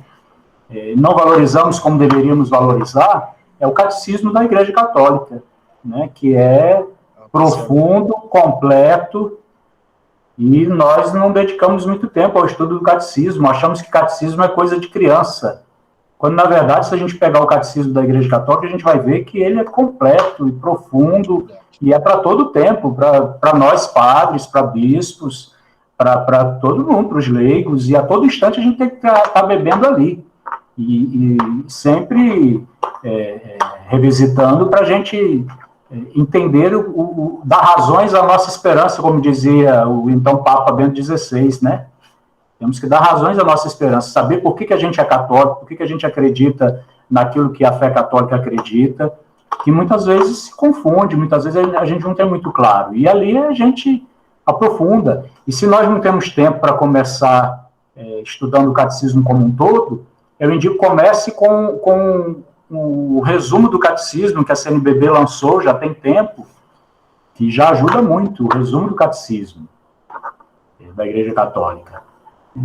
Não valorizamos como deveríamos valorizar, é o catecismo da Igreja Católica, né? Que é profundo, completo, e nós não dedicamos muito tempo ao estudo do catecismo, achamos que catecismo é coisa de criança, quando, na verdade, se a gente pegar o catecismo da Igreja Católica, a gente vai ver que ele é completo e profundo, e é para todo o tempo, para nós padres, para bispos, para todo mundo, para os leigos, e a todo instante a gente tem que estar bebendo ali, e sempre revisitando para a gente entender, dar razões à nossa esperança, como dizia o então Papa Bento XVI, né? Temos que dar razões à nossa esperança, saber por que a gente é católico, por que a gente acredita naquilo que a fé católica acredita, que muitas vezes se confunde, muitas vezes a gente não tem muito claro. E ali a gente aprofunda. E se nós não temos tempo para começar estudando o catecismo como um todo, eu indico que comece com o resumo do catecismo que a CNBB lançou, já tem tempo, que já ajuda muito, o resumo do catecismo da Igreja Católica.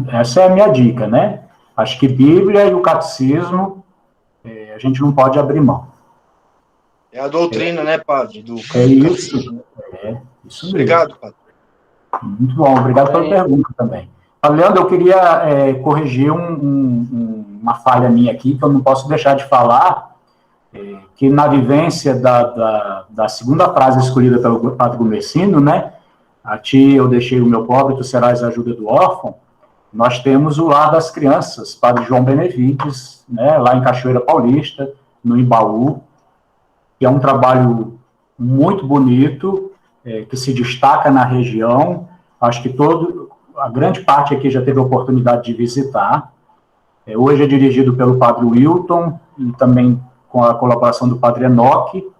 Essa é a minha dica, né? Acho que Bíblia e o catecismo a gente não pode abrir mão. É a doutrina, né, padre? É isso. É, isso mesmo. Obrigado, padre. Muito bom, obrigado pela pergunta também. Leandro, eu queria corrigir uma falha minha aqui, que eu não posso deixar de falar, que na vivência da segunda frase escolhida pelo padre Gumersindo, né, a ti eu deixei o meu pobre, tu serás a ajuda do órfão, nós temos o Lar das Crianças, padre João Benevides, né, lá em Cachoeira Paulista, no Imbaú, que é um trabalho muito bonito, que se destaca na região. Acho que a grande parte aqui já teve a oportunidade de visitar. Hoje é dirigido pelo padre Wilton e também com a colaboração do padre Enoque.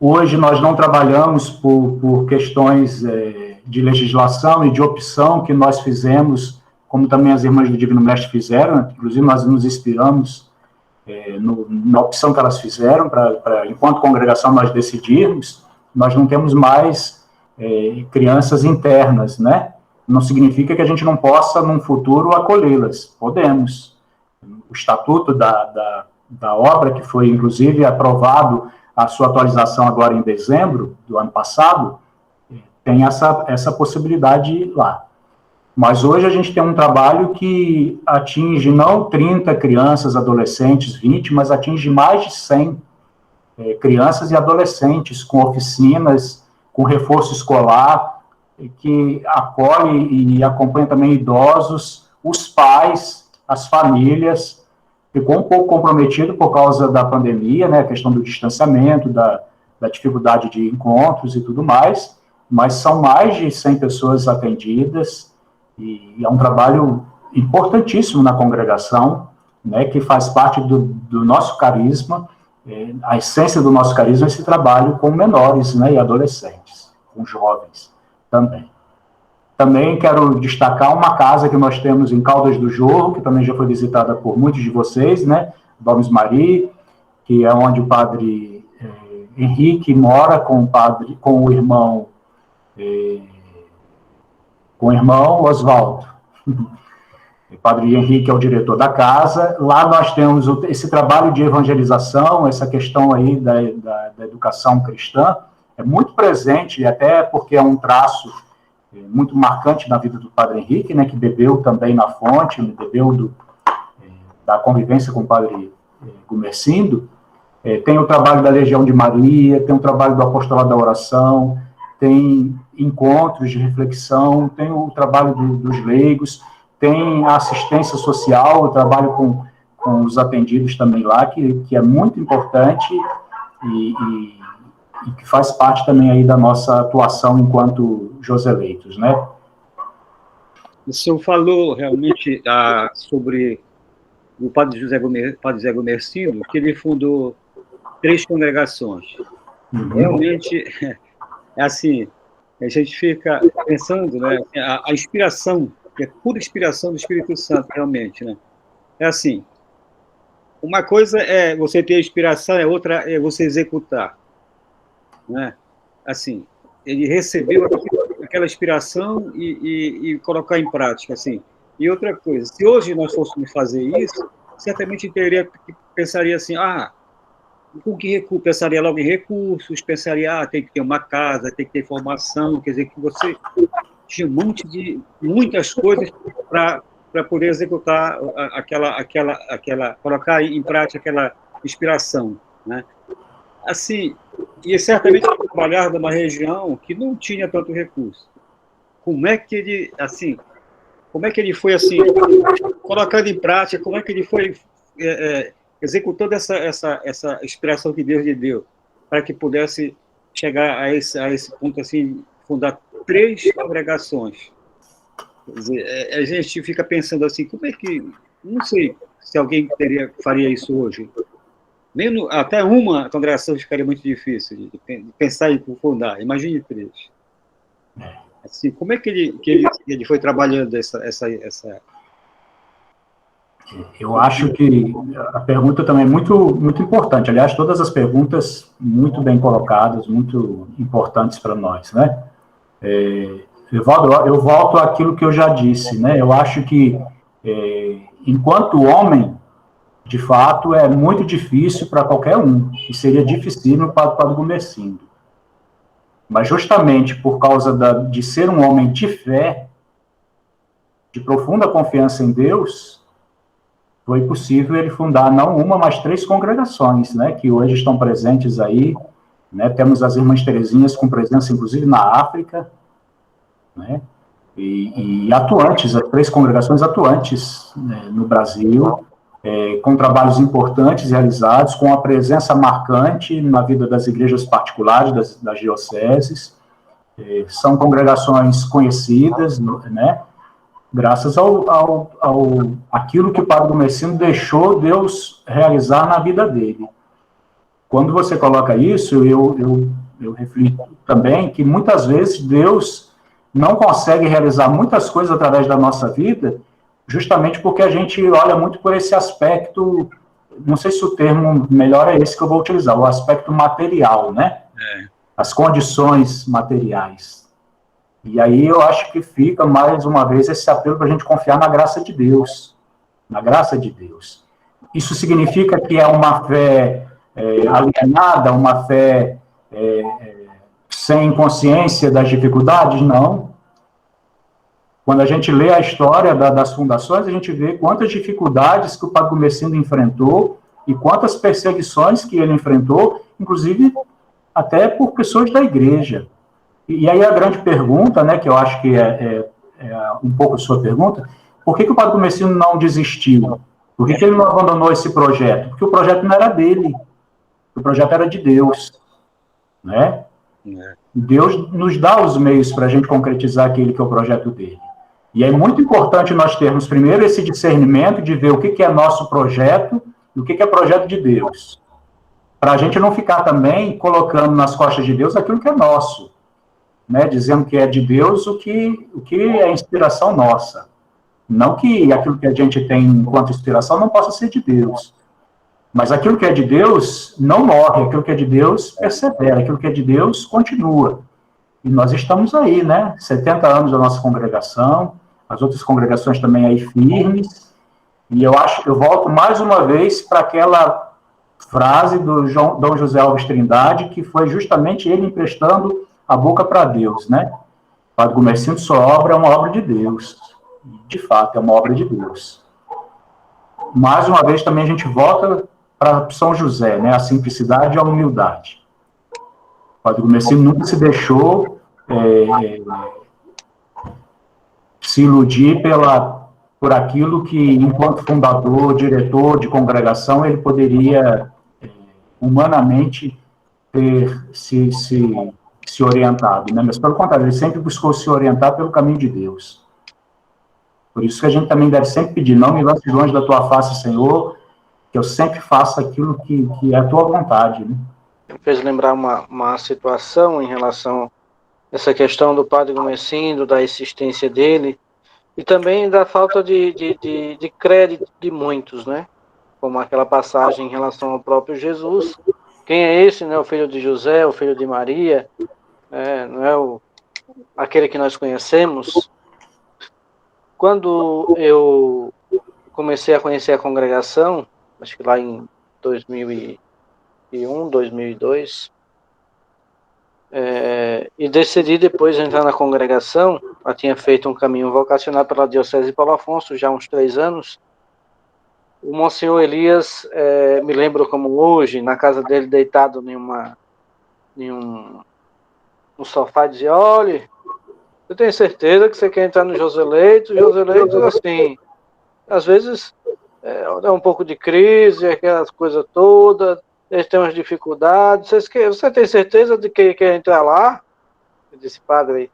Hoje nós não trabalhamos por questões de legislação e de opção que nós fizemos, como também as irmãs do Divino Mestre fizeram, inclusive nós nos inspiramos na opção que elas fizeram, para enquanto congregação nós decidirmos. Nós não temos mais crianças internas, né? Não significa que a gente não possa, num futuro, acolhê-las. Podemos. O estatuto da obra, que foi, inclusive, aprovado a sua atualização agora em dezembro do ano passado, tem essa possibilidade lá. Mas hoje a gente tem um trabalho que atinge não 30 crianças, adolescentes, 20, mas atinge mais de 100 crianças e adolescentes, com oficinas, com reforço escolar, que acolhe e acompanha também idosos, os pais, as famílias. Ficou um pouco comprometido por causa da pandemia, né, a questão do distanciamento, da dificuldade de encontros e tudo mais, mas são mais de 100 pessoas atendidas, e é um trabalho importantíssimo na congregação, né, que faz parte do nosso carisma. A essência do nosso carisma é esse trabalho com menores, né, e adolescentes, com jovens também. Também quero destacar uma casa que nós temos em Caldas do Jorro, que também já foi visitada por muitos de vocês, né, Domus Marie, que é onde o padre Henrique mora com o irmão Oswaldo. O padre Henrique é o diretor da casa. Lá nós temos esse trabalho de evangelização, essa questão aí da educação cristã, é muito presente, até porque é um traço muito marcante na vida do padre Henrique, né, que bebeu também na fonte, bebeu da convivência com o padre Gumersindo. Tem o trabalho da Legião de Maria, tem o trabalho do Apostolado da Oração, tem encontros de reflexão, tem o trabalho dos leigos, tem a assistência social, o trabalho com os atendidos também lá, que é muito importante e que faz parte também aí da nossa atuação enquanto Joseleitos, né? O senhor falou realmente sobre o padre Zé Gumersindo, que ele fundou 3 congregações. Realmente, é assim, a gente fica pensando, né, a inspiração, que é pura inspiração do Espírito Santo, realmente, né? É assim, uma coisa é você ter inspiração, outra é você executar, né? Assim, ele recebeu aquela inspiração e colocar em prática, assim. E outra coisa, se hoje nós fôssemos fazer isso, certamente pensaria assim, com que recurso? Pensaria logo em recursos, pensaria, tem que ter uma casa, tem que ter formação, quer dizer, que você tinha muitas coisas para poder executar colocar em prática aquela inspiração, né? Assim, e certamente trabalhar numa região que não tinha tanto recurso. Como é que ele foi assim, colocando em prática, como é que ele foi executando essa inspiração que Deus lhe deu, para que pudesse chegar a esse ponto, assim, fundar 3 congregações. Quer dizer, a gente fica pensando assim, como é que, não sei se alguém faria isso hoje. Até uma congregação ficaria muito difícil de pensar em fundar, imagine 3. Assim, como é que ele foi trabalhando essa... Eu acho que a pergunta também é muito, muito importante. Aliás, todas as perguntas muito bem colocadas, muito importantes para nós, né? Evaldo, eu volto àquilo que eu já disse, né? Eu acho que, enquanto homem, De fato, é muito difícil para qualquer um, e seria dificílimo para o Padre Gumersindo. Mas justamente por causa de ser um homem de fé, de profunda confiança em Deus, foi possível ele fundar não uma, mas 3 congregações, né, que hoje estão presentes aí, né, temos as Irmãs Teresinhas com presença, inclusive, na África, né, e atuantes, as 3 congregações atuantes, né, no Brasil, com trabalhos importantes realizados, com a presença marcante na vida das igrejas particulares, das dioceses, são congregações conhecidas, né, graças aquilo que o Padre Gumersindo deixou Deus realizar na vida dele. Quando você coloca isso, eu reflito também que muitas vezes Deus não consegue realizar muitas coisas através da nossa vida, justamente porque a gente olha muito por esse aspecto, não sei se o termo melhor é esse que eu vou utilizar, o aspecto material, né? As condições materiais. E aí eu acho que fica, mais uma vez, esse apelo para a gente confiar na graça de Deus. Na graça de Deus. Isso significa que é uma fé alienada, uma fé sem consciência das dificuldades? Não. Quando a gente lê a história das fundações, a gente vê quantas dificuldades que o Padre Gumersindo enfrentou e quantas perseguições que ele enfrentou, inclusive até por pessoas da igreja. E aí a grande pergunta, né, que eu acho que é um pouco a sua pergunta, por que o Padre Gumersindo não desistiu? Por que ele não abandonou esse projeto? Porque o projeto não era dele, o projeto era de Deus, né? Deus nos dá os meios para a gente concretizar aquele que é o projeto dele. E é muito importante nós termos primeiro esse discernimento de ver o que é nosso projeto e o que é projeto de Deus. Para a gente não ficar também colocando nas costas de Deus aquilo que é nosso, né? Dizendo que é de Deus o que é inspiração nossa. Não que aquilo que a gente tem enquanto inspiração não possa ser de Deus. Mas aquilo que é de Deus não morre, aquilo que é de Deus persevera, aquilo que é de Deus continua. E nós estamos aí, né? 70 anos da nossa congregação, as outras congregações também aí firmes. E eu volto mais uma vez para aquela frase do Dom José Alves Trindade, que foi justamente ele emprestando a boca para Deus, né? Padre Gumersindo, sua obra é uma obra de Deus. De fato, é uma obra de Deus. Mais uma vez, também a gente volta para São José, né? A simplicidade e a humildade. O Padre Gumersindo nunca se deixou se iludir por aquilo que, enquanto fundador, diretor de congregação, ele poderia humanamente ter se orientado, né? Mas, pelo contrário, ele sempre buscou se orientar pelo caminho de Deus. Por isso que a gente também deve sempre pedir, não me lance longe da tua face, Senhor, que eu sempre faça aquilo que é a tua vontade, né? Me fez lembrar uma situação em relação a essa questão do Padre Gumersindo, da existência dele, e também da falta de crédito de muitos, né? Como aquela passagem em relação ao próprio Jesus. Quem é esse, né? O filho de José, o filho de Maria, não é aquele que nós conhecemos. Quando eu comecei a conhecer a congregação, acho que lá em 2001, 2002, e decidi depois entrar na congregação. Eu tinha feito um caminho vocacional pela Diocese de Paulo Afonso já há uns 3 anos. O Monsenhor Elias, me lembro como hoje, na casa dele, deitado no sofá, dizia: olha, eu tenho certeza que você quer entrar no Joseleito. Joseleito, assim, às vezes é um pouco de crise, aquelas coisas todas, eles têm umas dificuldades. Você tem certeza de que quer entrar lá? Eu disse: padre,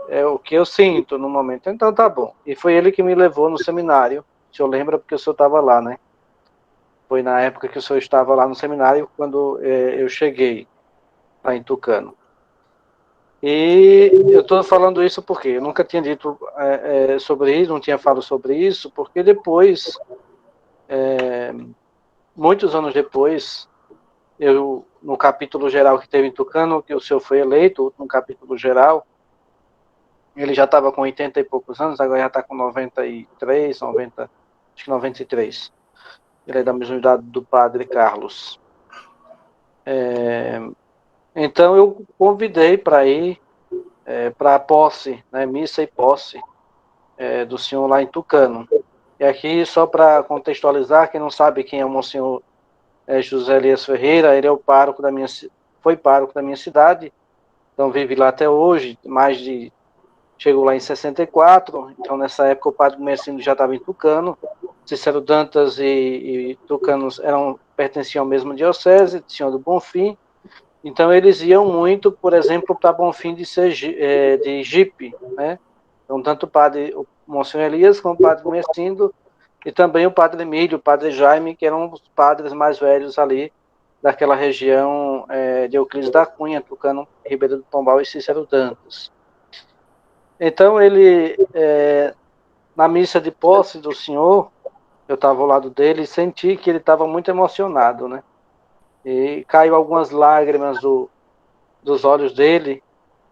é o que eu sinto no momento. Então tá bom. E foi ele que me levou no seminário. O senhor lembra, porque o senhor estava lá, né? Foi na época que o senhor estava lá no seminário, quando eu cheguei lá em Tucano. E eu estou falando isso porque eu nunca tinha dito sobre isso, não tinha falado sobre isso, porque depois, muitos anos depois, no capítulo geral que teve em Tucano, que o senhor foi eleito, no capítulo geral, ele já estava com 80 e poucos anos, agora já está com 93, 90, acho que 93. Ele é da mesma idade do padre Carlos. Então eu convidei para ir para a posse, né, missa e posse do senhor lá em Tucano. E aqui, só para contextualizar, quem não sabe quem é o Monsenhor José Elias Ferreira, ele é foi pároco da minha cidade, então vive lá até hoje, chegou lá em 64, então nessa época o padre Gumercindo já estava em Tucano, Cícero Dantas e Tucano pertenciam à mesma diocese, Senhor do Bonfim, então eles iam muito, por exemplo, para Bonfim de Jipe, né? Então tanto o Monsenhor Elias como o padre Gumercindo e também o padre Emílio, o padre Jaime, que eram os padres mais velhos ali daquela região de Euclides da Cunha, Tucano, Ribeiro do Pombal e Cícero Dantas. Então ele, na missa de posse do senhor, eu estava ao lado dele e senti que ele estava muito emocionado, né? E caiu algumas lágrimas dos olhos dele,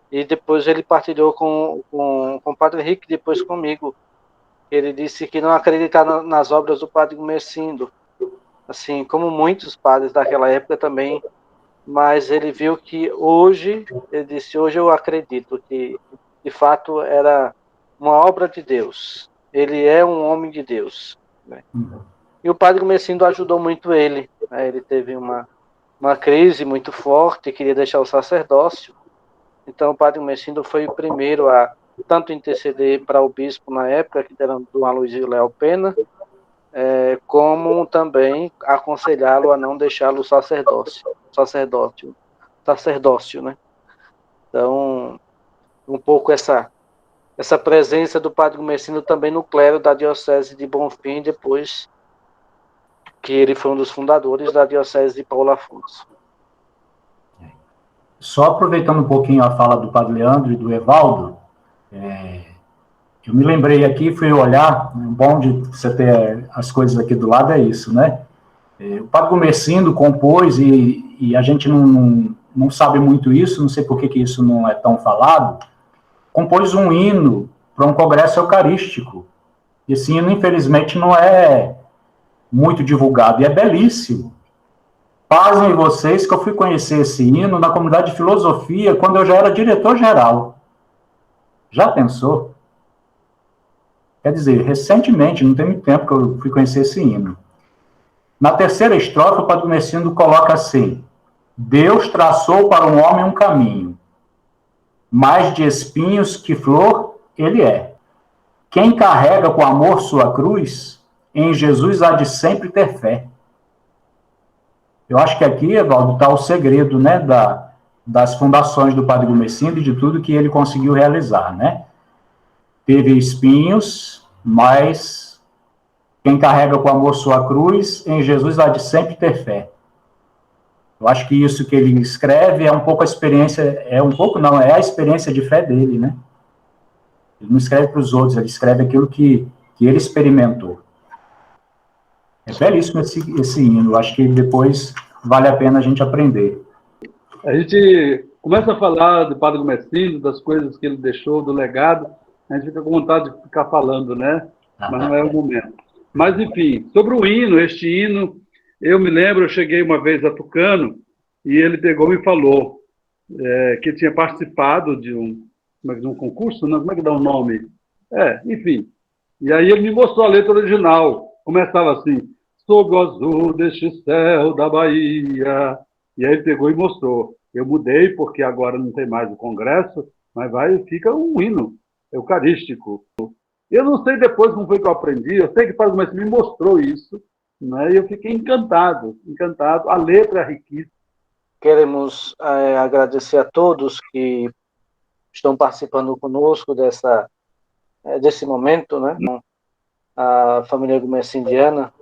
e depois ele partilhou com o padre Henrique, depois comigo. Ele disse que não acreditava nas obras do padre Gumercindo, assim como muitos padres daquela época também, mas ele viu que hoje, ele disse, hoje eu acredito que de fato era uma obra de Deus, ele é um homem de Deus, né? E o padre Gumercindo ajudou muito ele, né? Ele teve uma crise muito forte, queria deixar o sacerdócio, então o padre Gumercindo foi o primeiro a tanto interceder para o bispo na época, que era do Aloysio Léo Pena, como também aconselhá-lo a não deixá-lo sacerdócio, né? Então, um pouco essa presença do padre Gumercindo também no clero da diocese de Bonfim, depois que ele foi um dos fundadores da diocese de Paulo Afonso. Só aproveitando um pouquinho a fala do padre Leandro e do Evaldo, eu me lembrei aqui, fui olhar, o bom de você ter as coisas aqui do lado é isso, né? O padre Gumercindo compôs, e a gente não sabe muito isso, não sei por que isso não é tão falado, compôs um hino para um congresso eucarístico. Esse hino, infelizmente, não é muito divulgado, e é belíssimo. Pasmem vocês que eu fui conhecer esse hino na comunidade de filosofia quando eu já era diretor-geral. Já pensou? Quer dizer, recentemente, não tem muito tempo que eu fui conhecer esse hino. Na terceira estrofe, o padre Gumercindo coloca assim: Deus traçou para um homem um caminho, mais de espinhos que flor ele é. Quem carrega com amor sua cruz, em Jesus há de sempre ter fé. Eu acho que aqui, Evaldo, está o segredo, né, das fundações do padre Gumercindo e de tudo que ele conseguiu realizar, né? Teve espinhos, mas quem carrega com amor sua cruz, em Jesus há de sempre ter fé. Eu acho que isso que ele escreve é um pouco a experiência, é a experiência de fé dele, né? Ele não escreve para os outros, ele escreve aquilo que ele experimentou. É belíssimo esse hino, eu acho que depois vale a pena a gente aprender. A gente começa a falar do padre Gumercindo, das coisas que ele deixou, do legado, a gente fica com vontade de ficar falando, né? Mas não é o momento. Mas, enfim, sobre o hino, este hino, eu me lembro, eu cheguei uma vez a Tucano, e ele pegou e me falou que tinha participado de um concurso, não, como é que dá o nome? Enfim. E aí ele me mostrou a letra original. Começava assim: sob o azul deste céu da Bahia. E aí ele pegou e mostrou. Eu mudei, porque agora não tem mais o congresso, mas fica um hino eucarístico. Eu não sei depois como foi que eu aprendi, eu sei que o padre Gumercindo me mostrou isso, né? E eu fiquei encantado. A letra é riquíssima. Queremos agradecer a todos que estão participando conosco desse momento, né? A família Gumercindiana,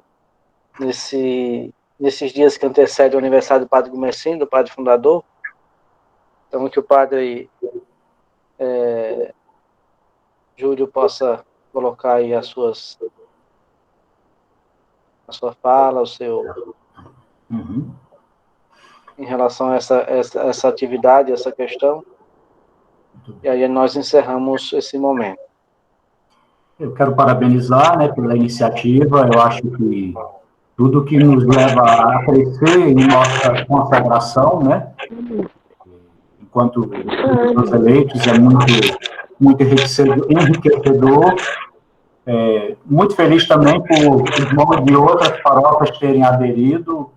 nesses dias que antecedem o aniversário do padre Gumercindo, do padre fundador. Então, que o padre Júlio possa colocar aí a sua fala, em relação a essa atividade, essa questão. E aí nós encerramos esse momento. Eu quero parabenizar, né, pela iniciativa. Eu acho que tudo que nos leva a crescer em nossa consagração, né? Enquanto os eleitos, é muito enriquecedor. Muito feliz também por irmãos de outras paróquias terem aderido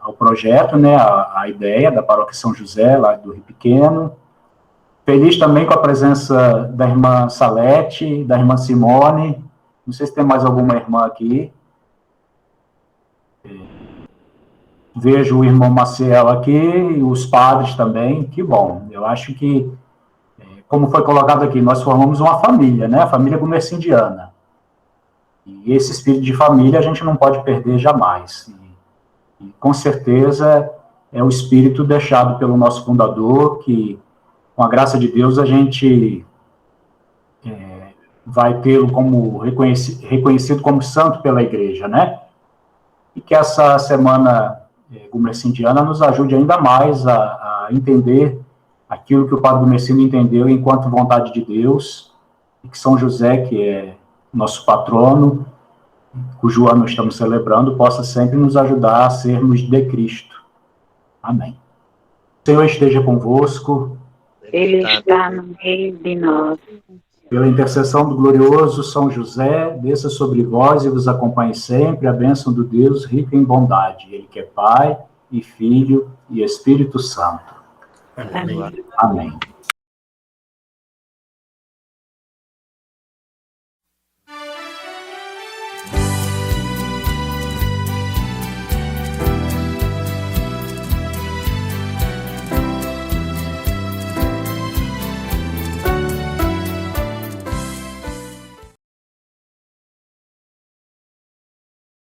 ao projeto, né? A ideia da Paróquia São José, lá do Rio Pequeno. Feliz também com a presença da irmã Salete, da irmã Simone. Não sei se tem mais alguma irmã aqui. Vejo o irmão Maciel aqui e os padres também. Que bom. Eu acho que, como foi colocado aqui, nós formamos uma família, né? A família gumersindiana. E esse espírito de família a gente não pode perder jamais. E com certeza é o espírito deixado pelo nosso fundador, que, com a graça de Deus, a gente vai tê-lo como reconhecido como santo pela Igreja, né? E que essa semana gumersindiana nos ajude ainda mais a entender aquilo que o Padre Gumersindo entendeu enquanto vontade de Deus, e que São José, que é nosso patrono, cujo ano estamos celebrando, possa sempre nos ajudar a sermos de Cristo. Amém. O Senhor esteja convosco. Ele está no meio de nós. Pela intercessão do glorioso São José, desça sobre vós e vos acompanhe sempre a bênção do Deus rico em bondade, Ele que é Pai e Filho e Espírito Santo. Amém. Amém.